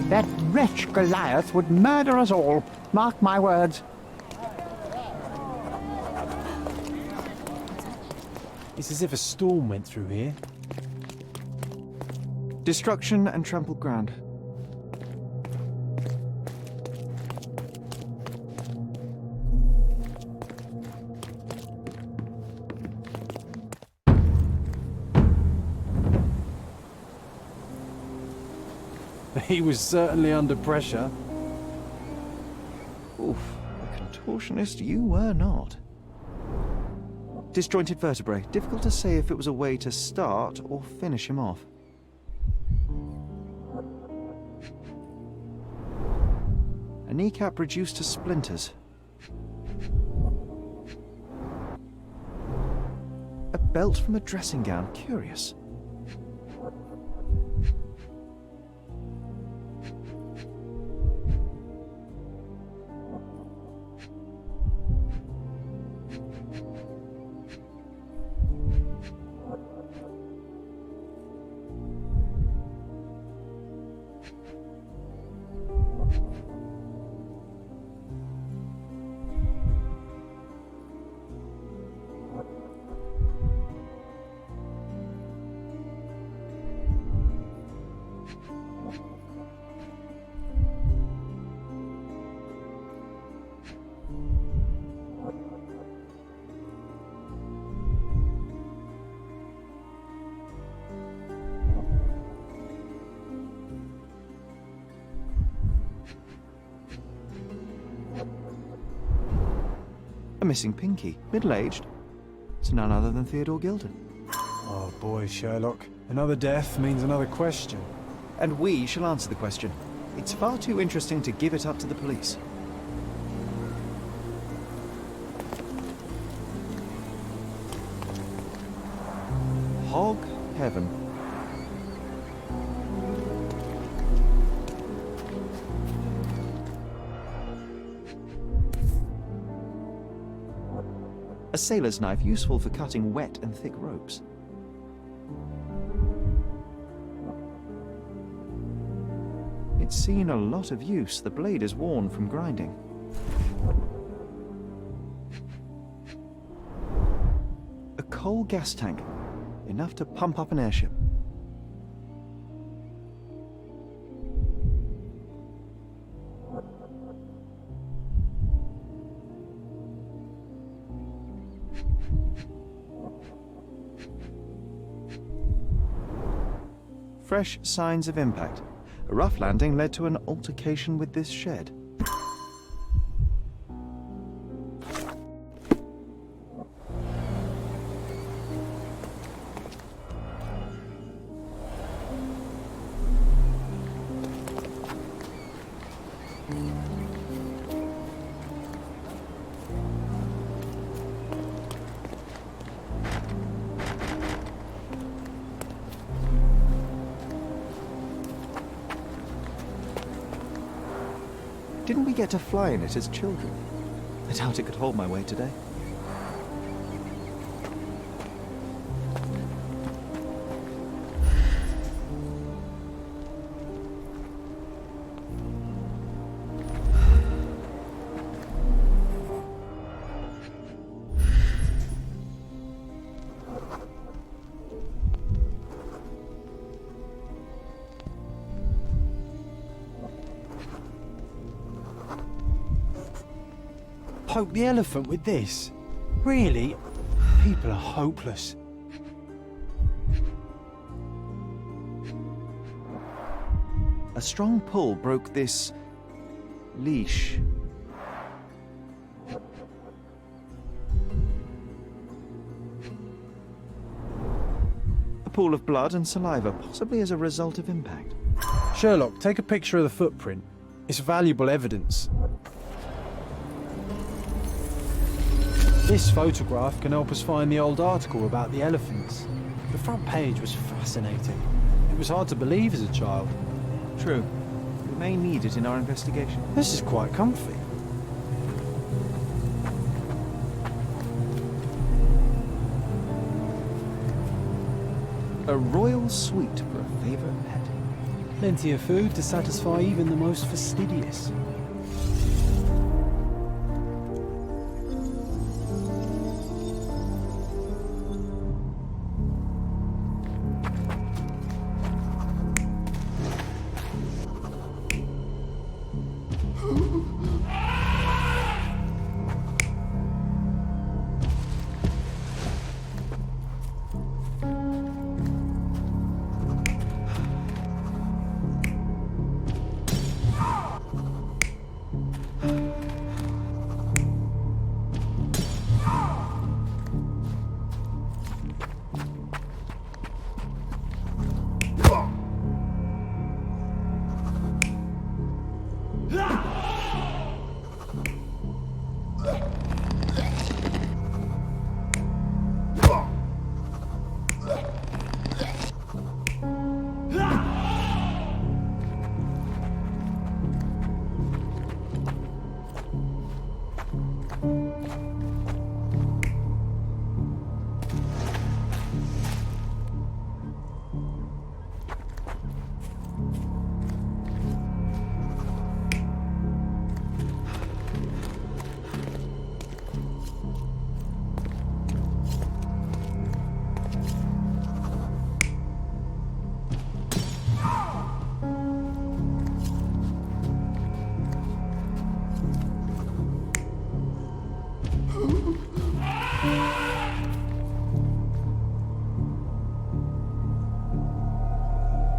That wretch Goliath would murder us all. Mark my words. It's as if a storm went through here. Destruction and trampled ground. He was certainly under pressure. Oof, a contortionist you were not. Disjointed vertebrae. Difficult to say if it was a way to start or finish him off. A kneecap reduced to splinters. A belt from a dressing gown. Curious. A missing pinky, middle-aged. It's none other than Theodore Gilden. Oh boy, Sherlock. Another death means another question. And we shall answer the question. It's far too interesting to give it up to the police. Hog heaven. A sailor's knife useful for cutting wet and thick ropes. It's seen a lot of use. The blade is worn from grinding. A coal gas tank. Enough to pump up an airship. Fresh signs of impact. A rough landing led to an altercation with this shed. Didn't we get to fly in it as children? I doubt it could hold my weight today. Poke the elephant with this? Really? People are hopeless. A strong pull broke this leash. A pool of blood and saliva, possibly as a result of impact. Sherlock, take a picture of the footprint. It's valuable evidence. This photograph can help us find the old article about the elephants. The front page was fascinating. It was hard to believe as a child. True. We may need it in our investigation. This is quite comfy. A royal suite for a favourite pet. Plenty of food to satisfy even the most fastidious.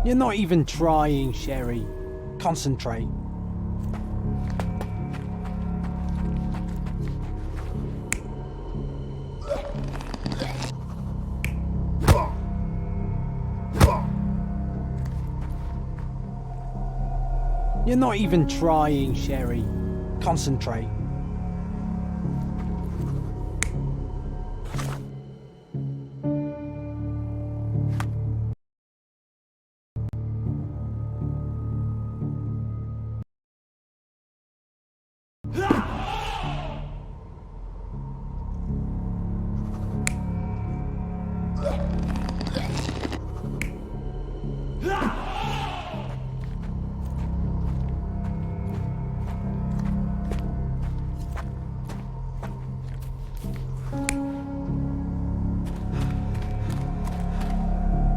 You're not even trying, Sherry. Concentrate. You're not even trying, Sherry. Concentrate.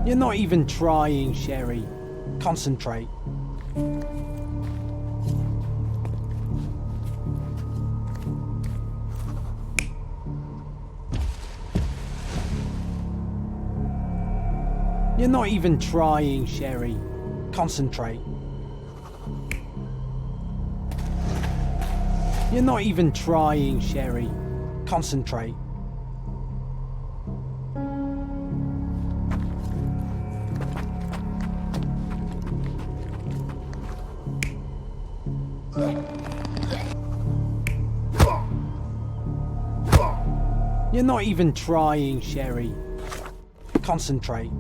You're not even trying, Sherry. Concentrate. You're not even trying, Sherry. Concentrate. You're not even trying, Sherry. Concentrate. You're not even trying, Sherry. Concentrate.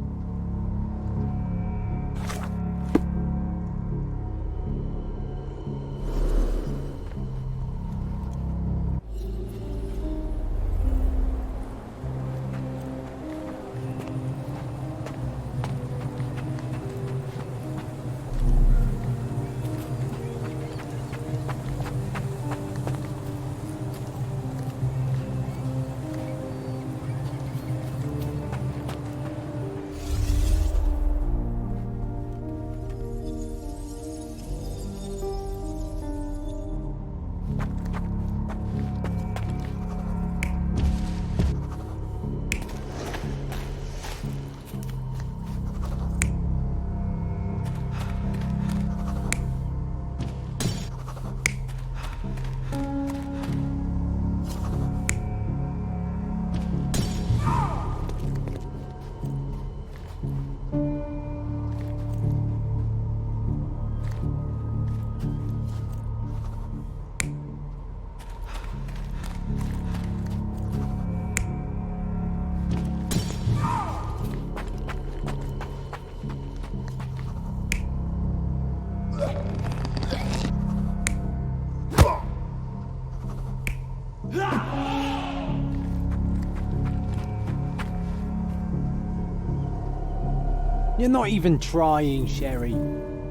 You're not even trying, Sherry.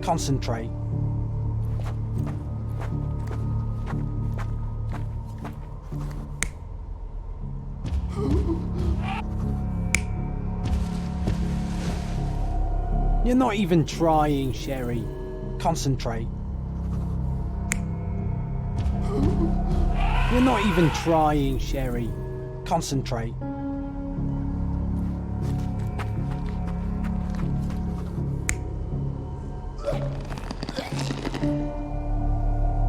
Concentrate. You're not even trying, Sherry. Concentrate. You're not even trying, Sherry. Concentrate.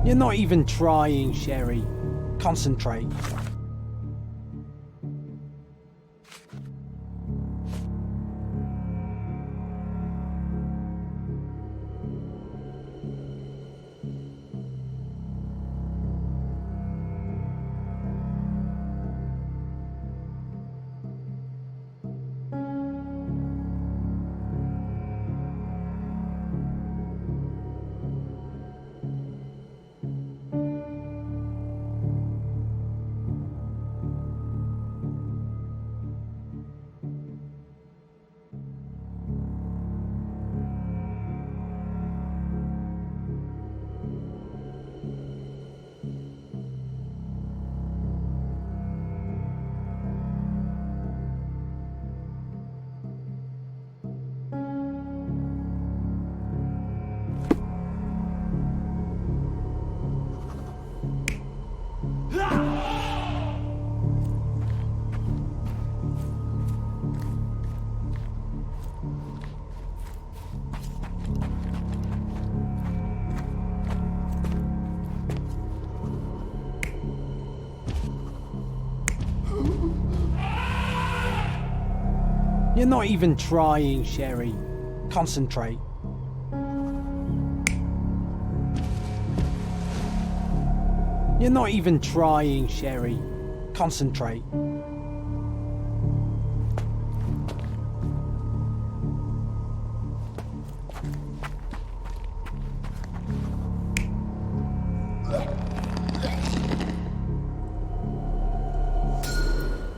You're not even trying, Sherry. Concentrate. You're not even trying, Sherry. Concentrate. You're not even trying, Sherry. Concentrate.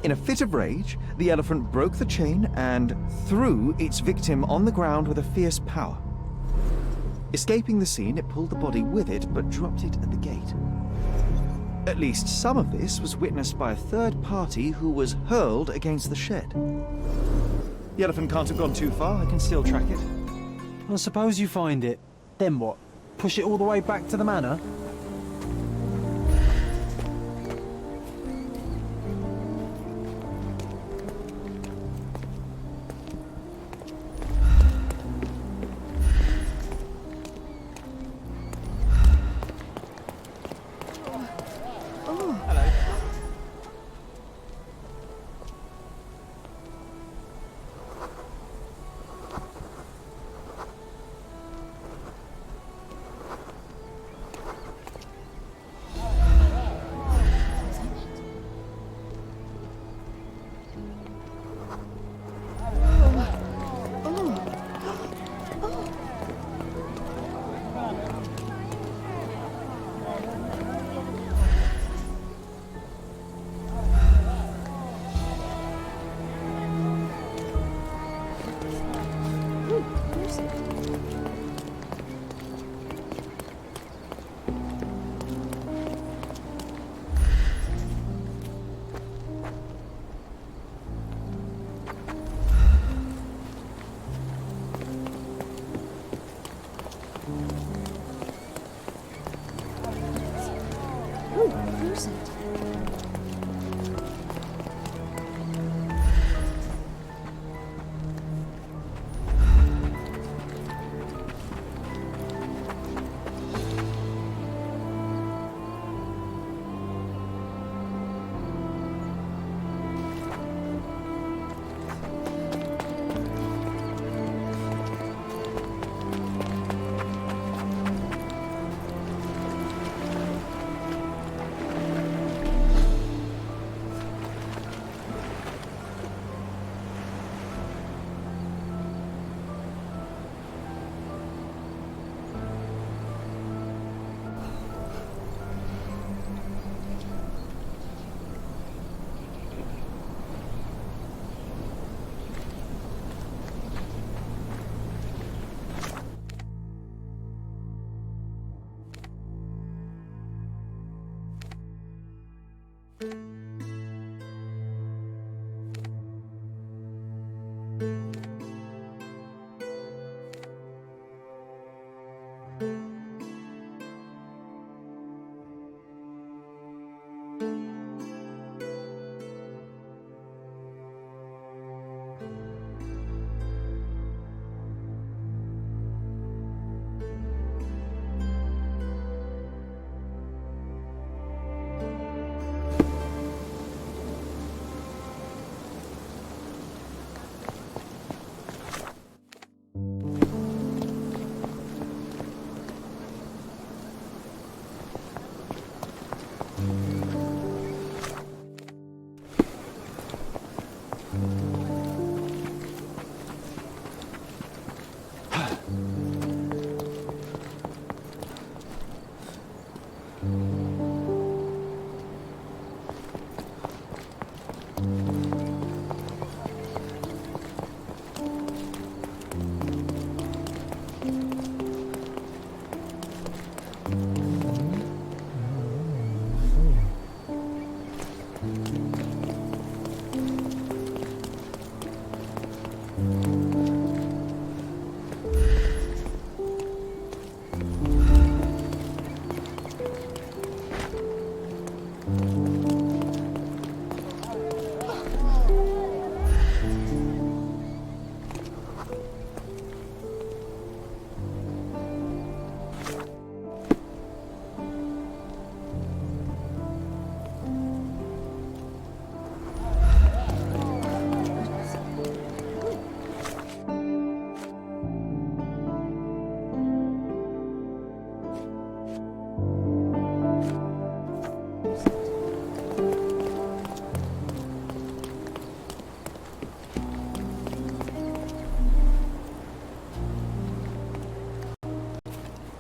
In a fit of rage, the elephant broke the chain and threw its victim on the ground with a fierce power. Escaping the scene, it pulled the body with it, but dropped it at the gate. At least some of this was witnessed by a third party who was hurled against the shed. The elephant can't have gone too far. I can still track it. Well, suppose you find it. Then what? Push it all the way back to the manor?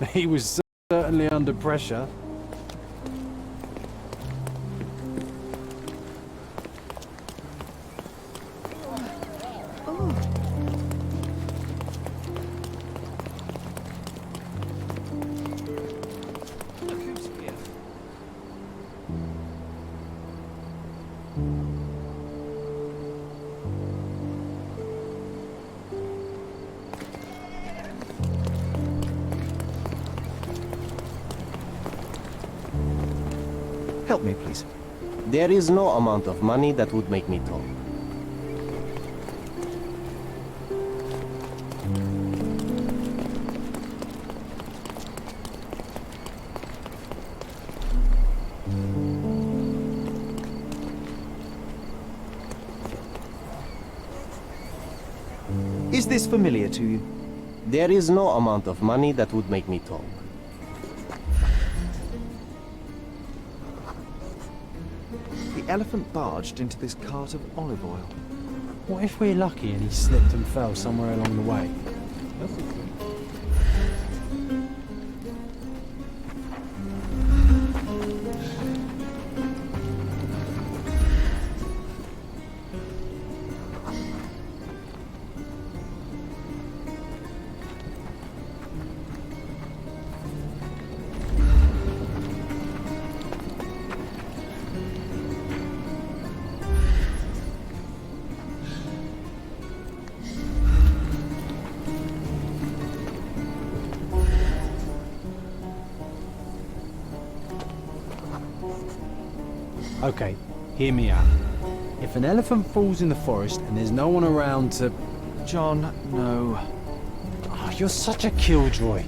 He was certainly under pressure. Help me, please. There is no amount of money that would make me talk. Is this familiar to you? There is no amount of money that would make me talk. The elephant barged into this cart of olive oil. What if we're lucky and he slipped and fell somewhere along the way? Okay, hear me out. If an elephant falls in the forest and there's no one around to... John, no. Oh, you're such a killjoy.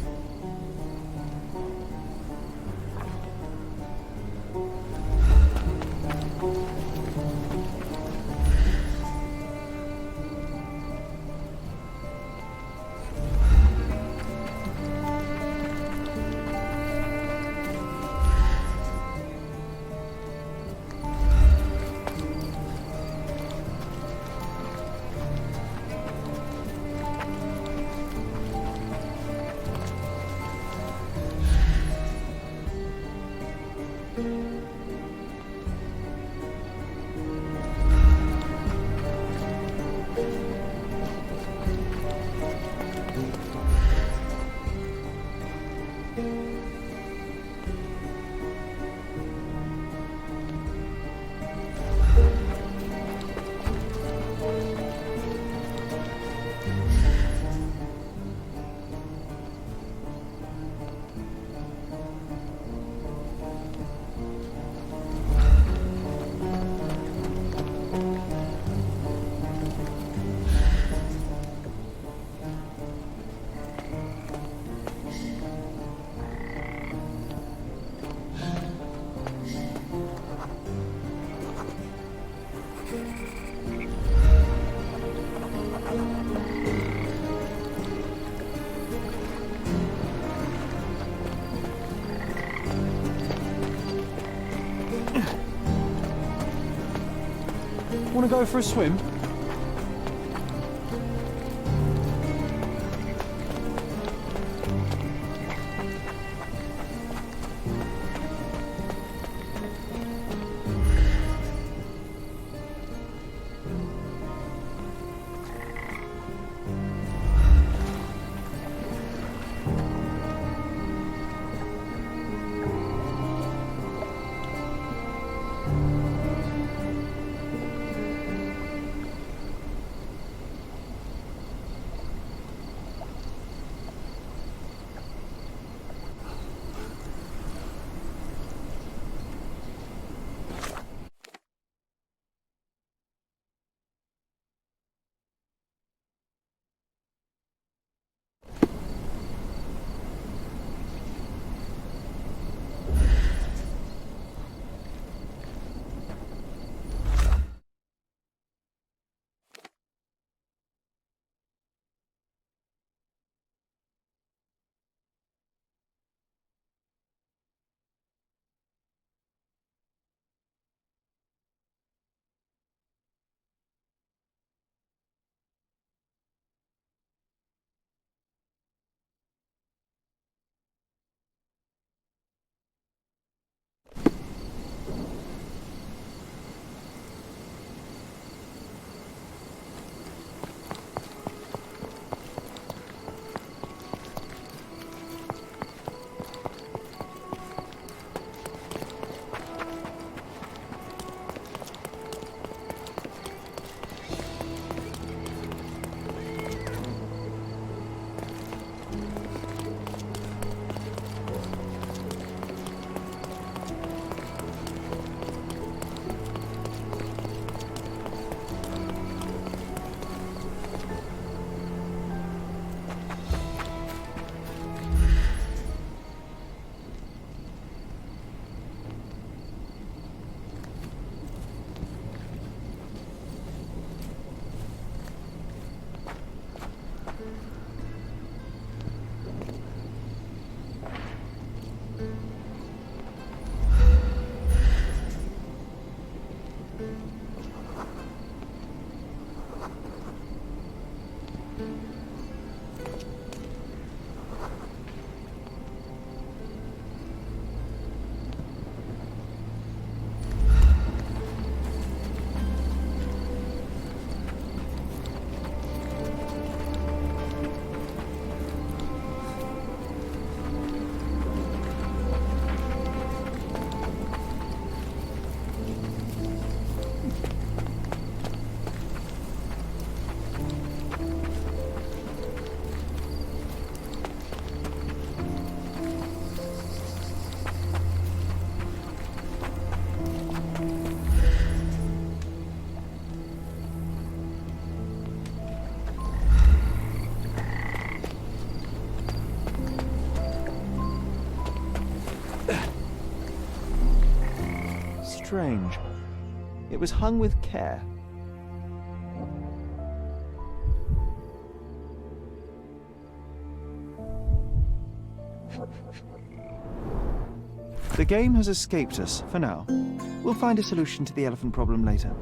Want to go for a swim? Strange. It was hung with care. The game has escaped us, for now. We'll find a solution to the elephant problem later.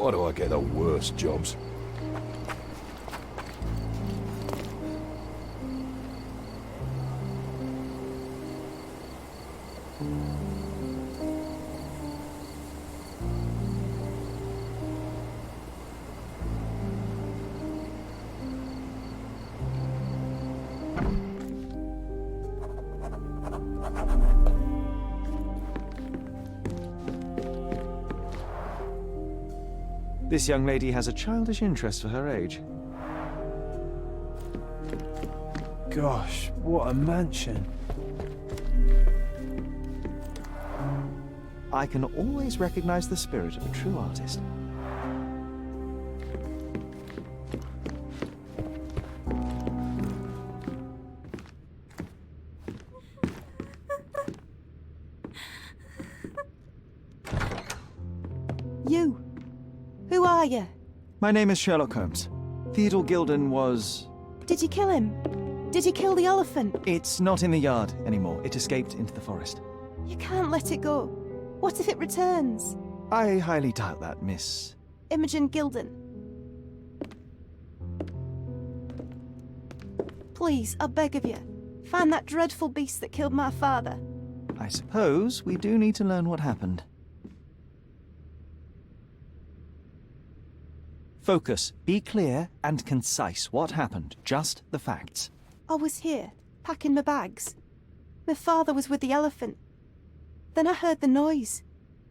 Why do I get the worst jobs? This young lady has a childish interest for her age. Gosh, what a mansion. I can always recognize the spirit of a true artist. You. Who are you? My name is Sherlock Holmes. Theodore Gilden was... Did you kill him? Did you kill the elephant? It's not in the yard anymore. It escaped into the forest. You can't let it go. What if it returns? I highly doubt that, Miss... Imogen Gilden. Please, I beg of you, find that dreadful beast that killed my father. I suppose we do need to learn what happened. Focus. Be clear and concise. What happened? Just the facts. I was here, packing my bags. My father was with the elephant. Then I heard the noise.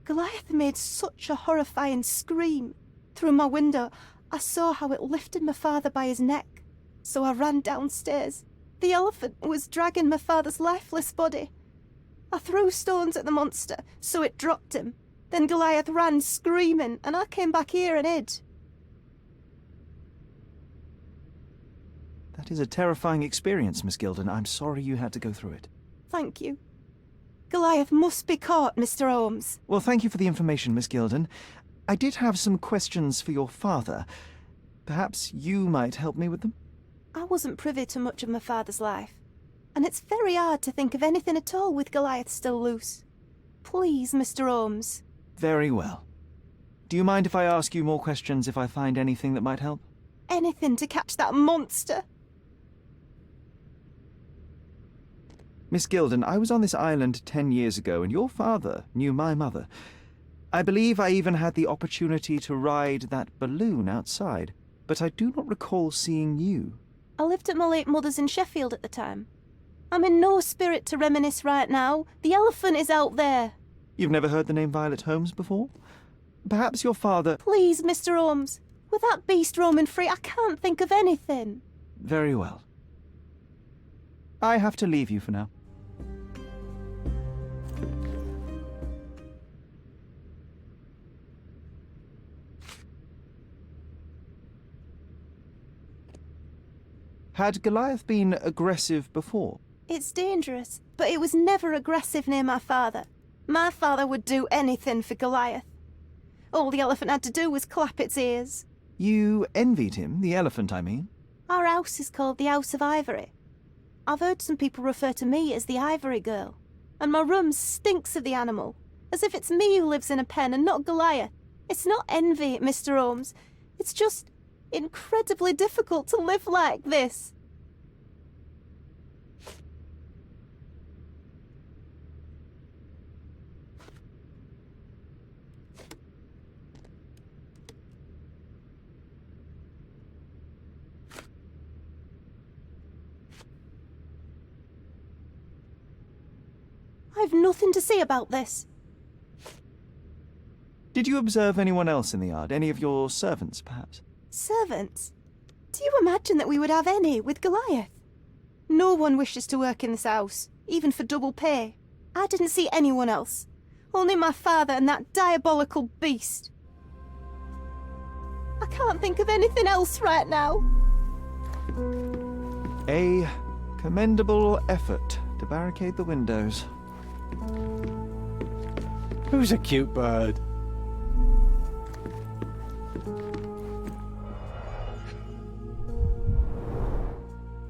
Goliath made such a horrifying scream. Through my window, I saw how it lifted my father by his neck. So I ran downstairs. The elephant was dragging my father's lifeless body. I threw stones at the monster, so it dropped him. Then Goliath ran screaming, and I came back here and hid. That is a terrifying experience, Miss Gilden. I'm sorry you had to go through it. Thank you. Goliath must be caught, Mr. Holmes. Well, thank you for the information, Miss Gilden. I did have some questions for your father. Perhaps you might help me with them? I wasn't privy to much of my father's life, and it's very hard to think of anything at all with Goliath still loose. Please, Mr. Holmes. Very well. Do you mind if I ask you more questions if I find anything that might help? Anything to catch that monster. Miss Gilden, I was on this island 10 years ago, and your father knew my mother. I believe I even had the opportunity to ride that balloon outside, but I do not recall seeing you. I lived at my late mother's in Sheffield at the time. I'm in no spirit to reminisce right now. The elephant is out there. You've never heard the name Violet Holmes before? Perhaps your father... Please, Mr. Holmes. With that beast roaming free, I can't think of anything. Very well. I have to leave you for now. Had Goliath been aggressive before? It's dangerous, but it was never aggressive near my father. My father would do anything for Goliath. All the elephant had to do was clap its ears. You envied him, the elephant, I mean? Our house is called the House of Ivory. I've heard some people refer to me as the Ivory Girl, and my room stinks of the animal, as if it's me who lives in a pen and not Goliath. It's not envy, Mr. Holmes. It's just incredibly difficult to live like this. I've nothing to say about this. Did you observe anyone else in the yard? Any of your servants, perhaps? Servants? Do you imagine that we would have any with Goliath? No one wishes to work in this house, even for double pay. I didn't see anyone else. Only my father and that diabolical beast. I can't think of anything else right now. A commendable effort to barricade the windows. Who's a cute bird?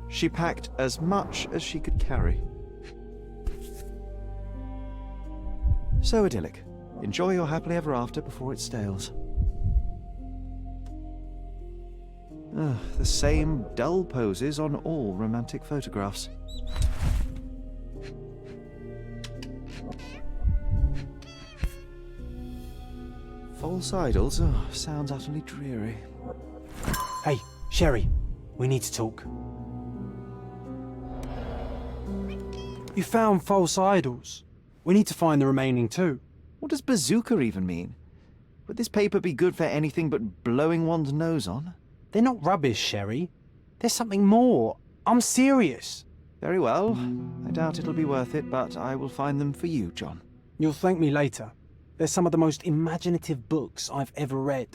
She packed as much as she could carry. So idyllic. Enjoy your happily ever after before it stales. Ugh, the same dull poses on all romantic photographs. False idols? Oh, sounds utterly dreary. Hey, Sherry, we need to talk. You found false idols. We need to find the remaining two. What does bazooka even mean? Would this paper be good for anything but blowing one's nose on? They're not rubbish, Sherry. There's something more. I'm serious. Very well. I doubt it'll be worth it, but I will find them for you, John. You'll thank me later. They're some of the most imaginative books I've ever read.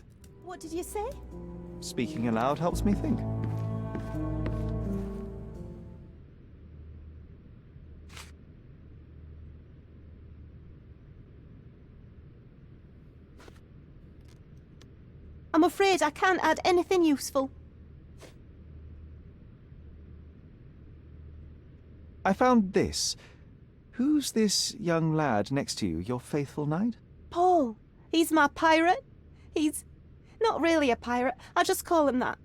What did you say? Speaking aloud helps me think. I'm afraid I can't add anything useful. I found this. Who's this young lad next to you, your faithful knight? Paul. He's my pirate. He's not really a pirate. I just call him that.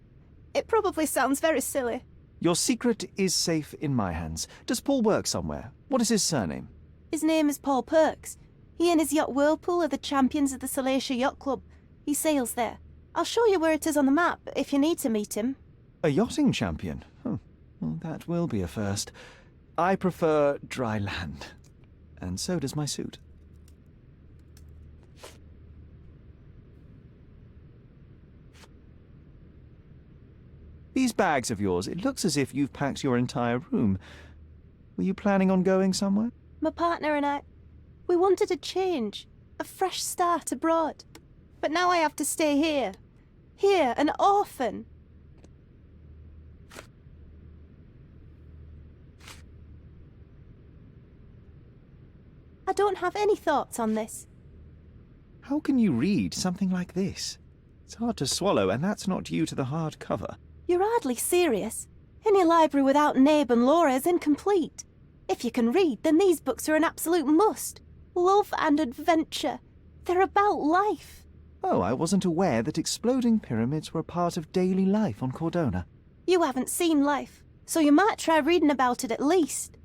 It probably sounds very silly. Your secret is safe in my hands. Does Paul work somewhere? What is his surname? His name is Paul Perks. He and his yacht Whirlpool are the champions of the Salacia Yacht Club. He sails there. I'll show you where it is on the map if you need to meet him. A yachting champion? Well, that will be a first. I prefer dry land. And so does my suit. These bags of yours, it looks as if you've packed your entire room. Were you planning on going somewhere? My partner and I, we wanted a change, a fresh start abroad. But now I have to stay here. Here, an orphan. I don't have any thoughts on this. How can you read something like this? It's hard to swallow, and that's not due to the hard cover. You're hardly serious. Any library without Nabe and Laura is incomplete. If you can read, then these books are an absolute must. Love and adventure. They're about life. Oh, I wasn't aware that exploding pyramids were a part of daily life on Cordona. You haven't seen life, so you might try reading about it at least.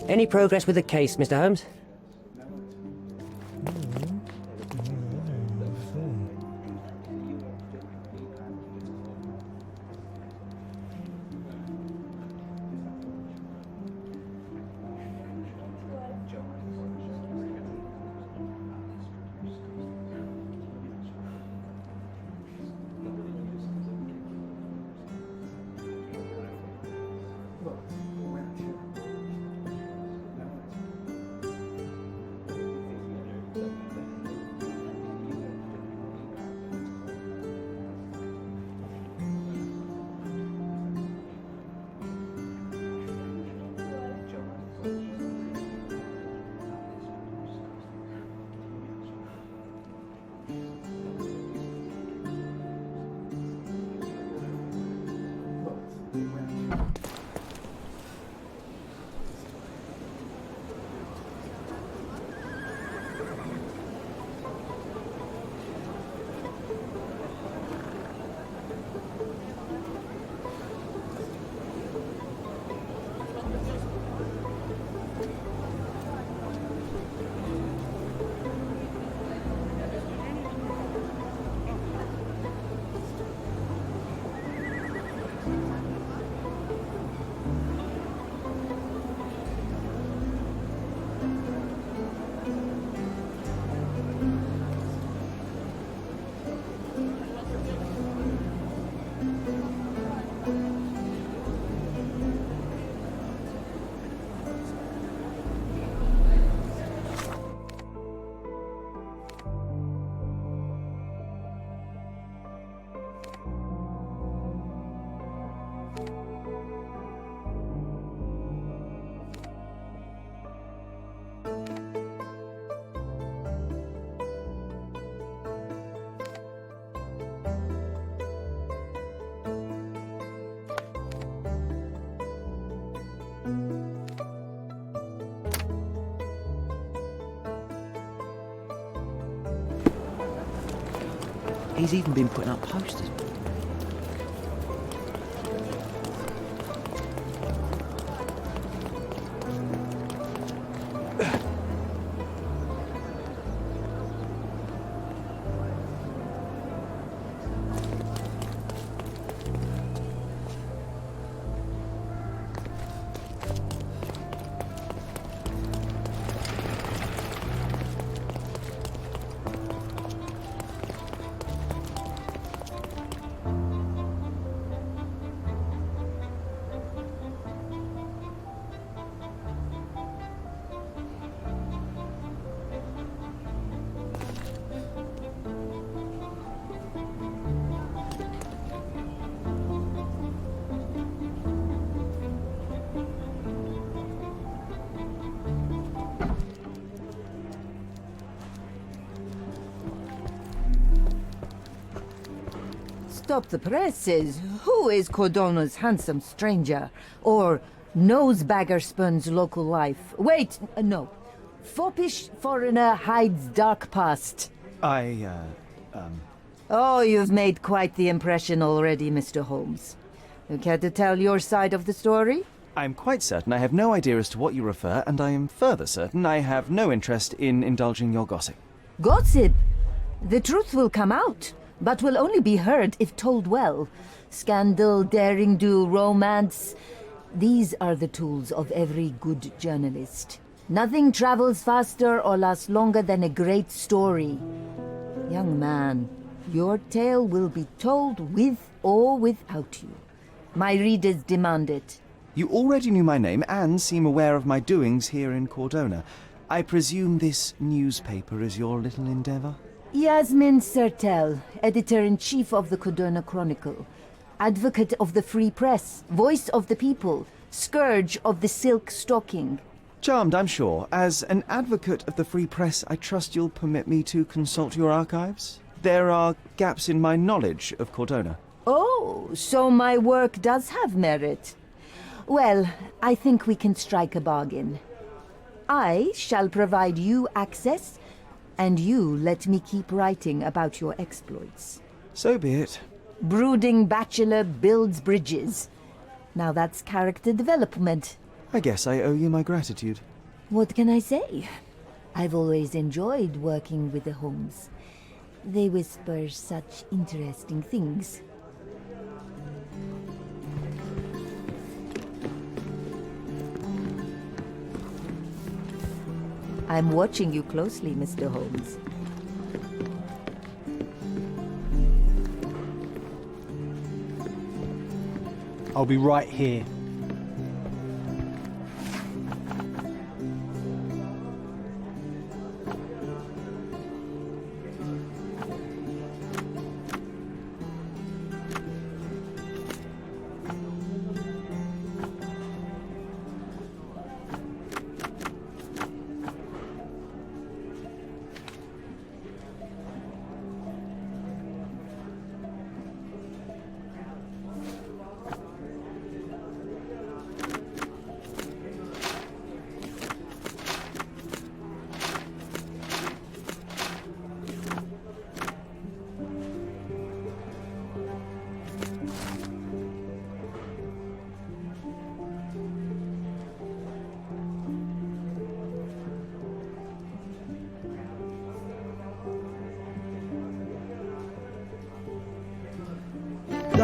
Any progress with the case, Mr. Holmes? He's even been putting up posters. Stop the presses. Who is Cordona's handsome stranger? Or Nosebaggerspun's local life? Wait, no. Foppish foreigner hides dark past. Oh, you've made quite the impression already, Mr. Holmes. You care to tell your side of the story? I'm quite certain I have no idea as to what you refer, and I am further certain I have no interest in indulging your gossip. Gossip? The truth will come out, but will only be heard if told well. Scandal, daring-do, romance. These are the tools of every good journalist. Nothing travels faster or lasts longer than a great story. Young man, your tale will be told with or without you. My readers demand it. You already knew my name and seem aware of my doings here in Cordona. I presume this newspaper is your little endeavor? Yasmin Sertel, editor-in-chief of the Cordona Chronicle. Advocate of the free press, voice of the people, scourge of the silk stocking. Charmed, I'm sure. As an advocate of the free press, I trust you'll permit me to consult your archives? There are gaps in my knowledge of Cordona. Oh, so my work does have merit. Well, I think we can strike a bargain. I shall provide you access, and you let me keep writing about your exploits. So be it. Brooding bachelor builds bridges. Now that's character development. I guess I owe you my gratitude. What can I say? I've always enjoyed working with the Holmes. They whisper such interesting things. I'm watching you closely, Mr. Holmes. I'll be right here.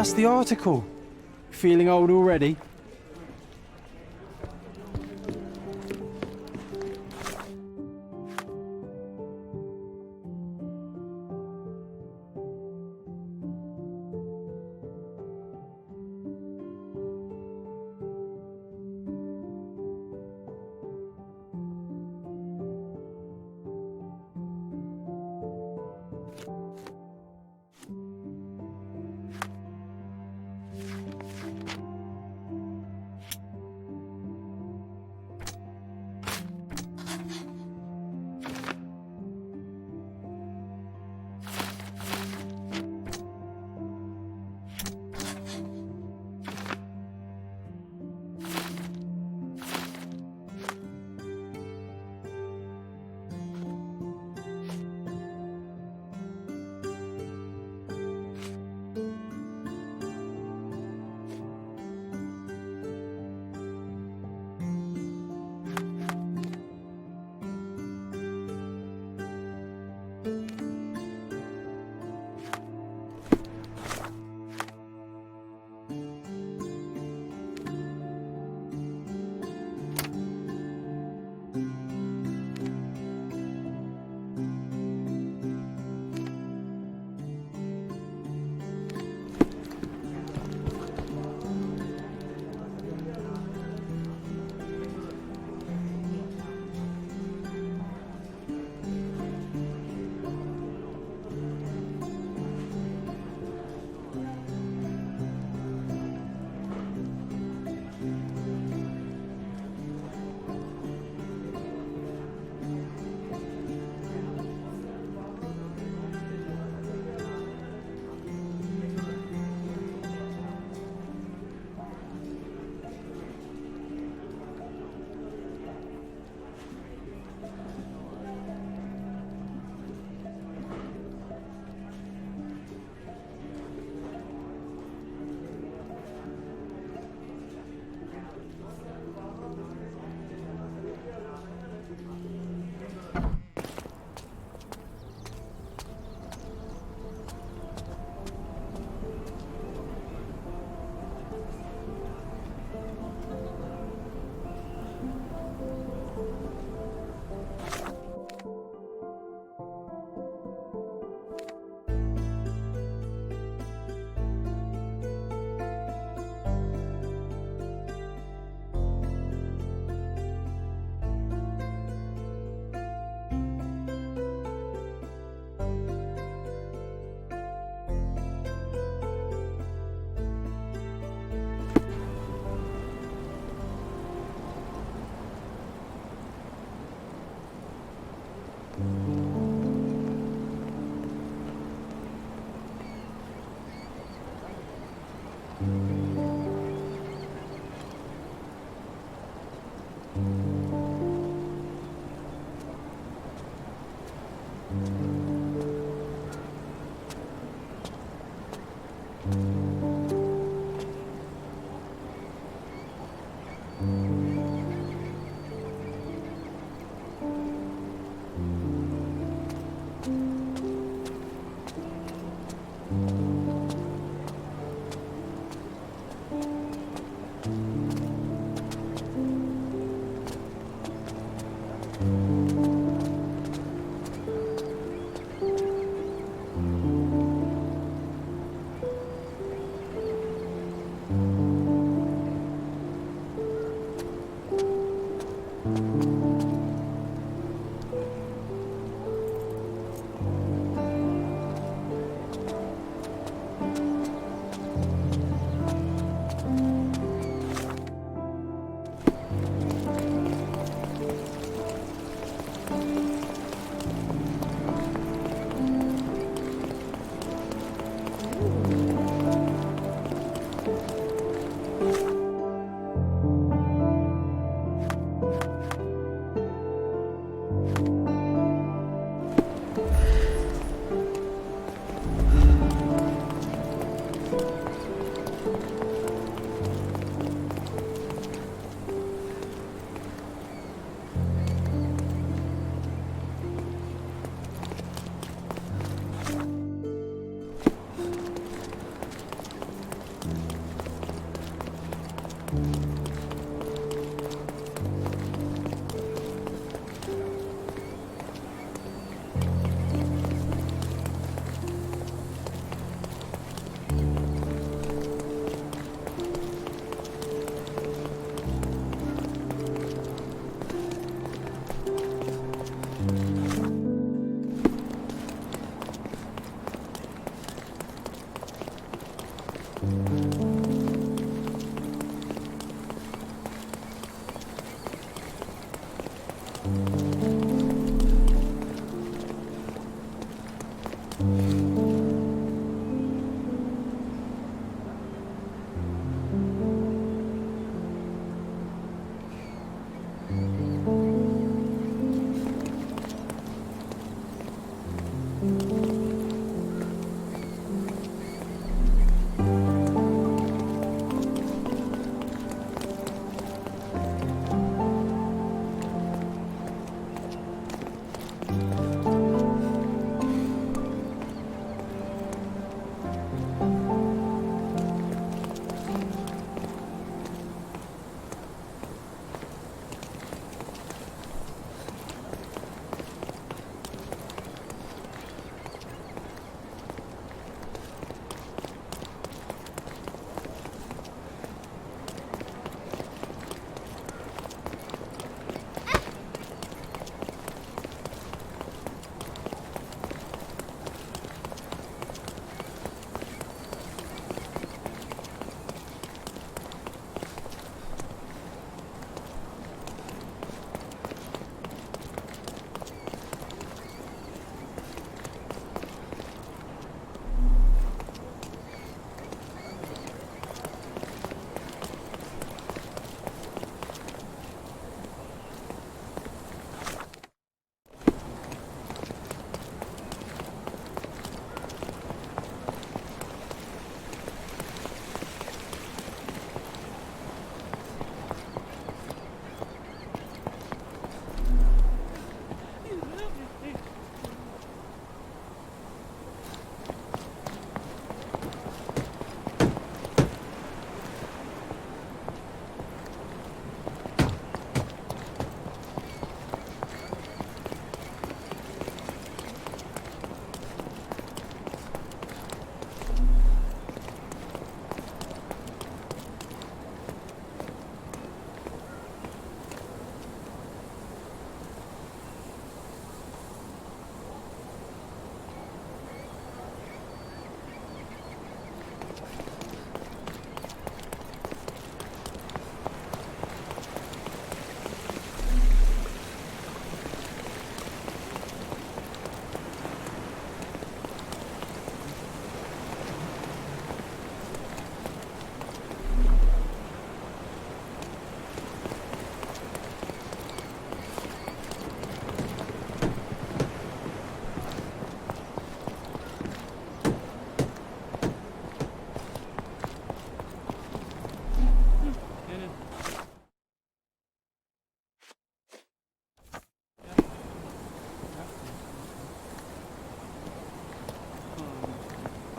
That's the article. Feeling old already?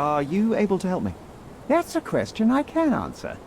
Are you able to help me? That's a question I can answer.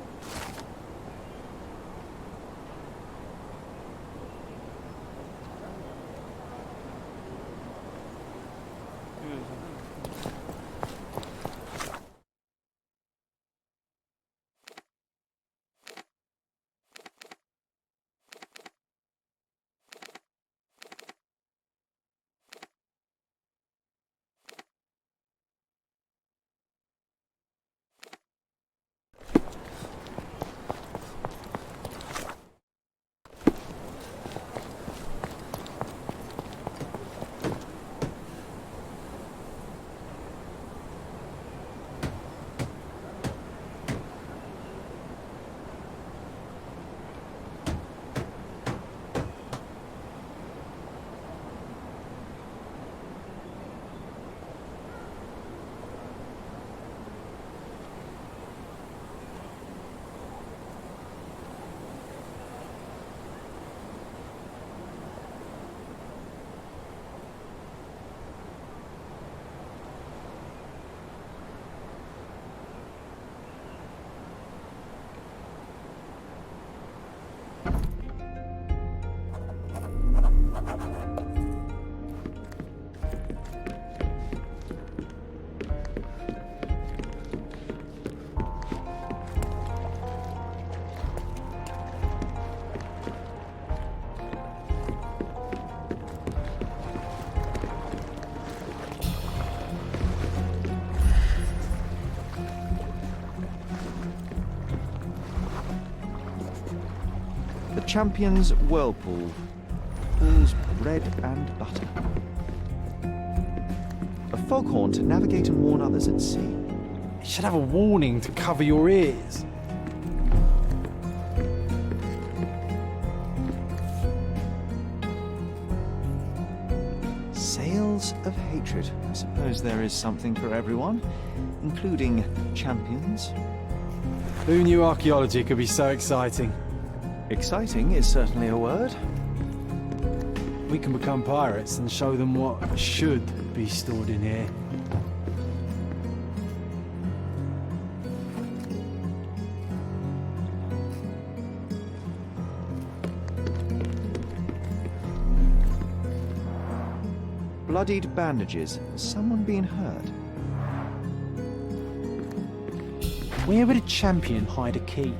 Champion's Whirlpool. Paul's bread and butter. A foghorn to navigate and warn others at sea. It should have a warning to cover your ears. Sails of hatred. I suppose there is something for everyone, including champions. Who knew archaeology could be so exciting? Exciting is certainly a word. We can become pirates and show them what should be stored in here. Bloodied bandages. Has someone been hurt? Where would a champion hide a key?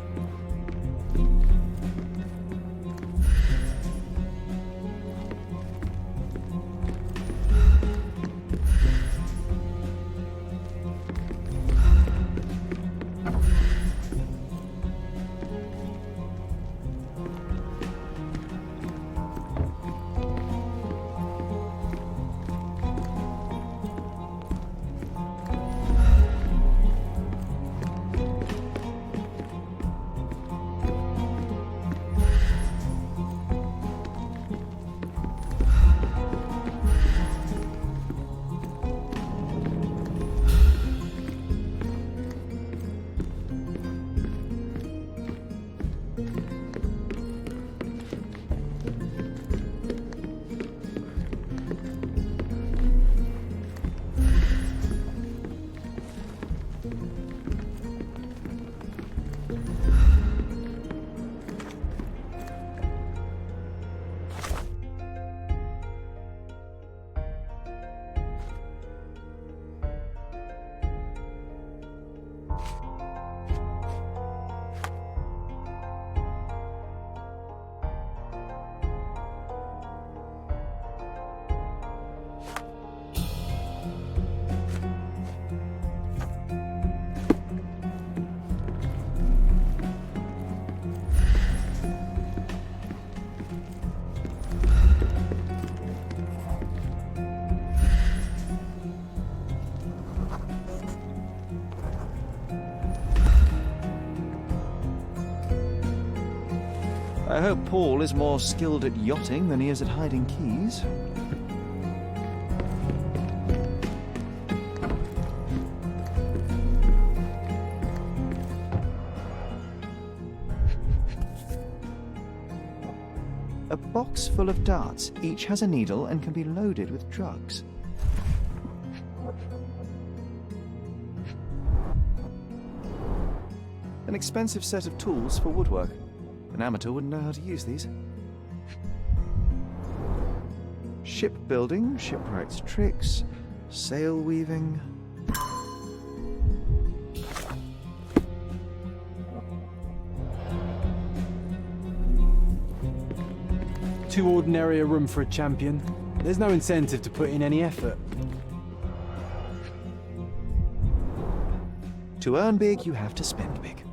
I hope Paul is more skilled at yachting than he is at hiding keys. A box full of darts. Each has a needle and can be loaded with drugs. An expensive set of tools for woodwork. An amateur wouldn't know how to use these. Shipbuilding, shipwright's tricks, sail weaving. Too ordinary a room for a champion. There's no incentive to put in any effort. To earn big, you have to spend big.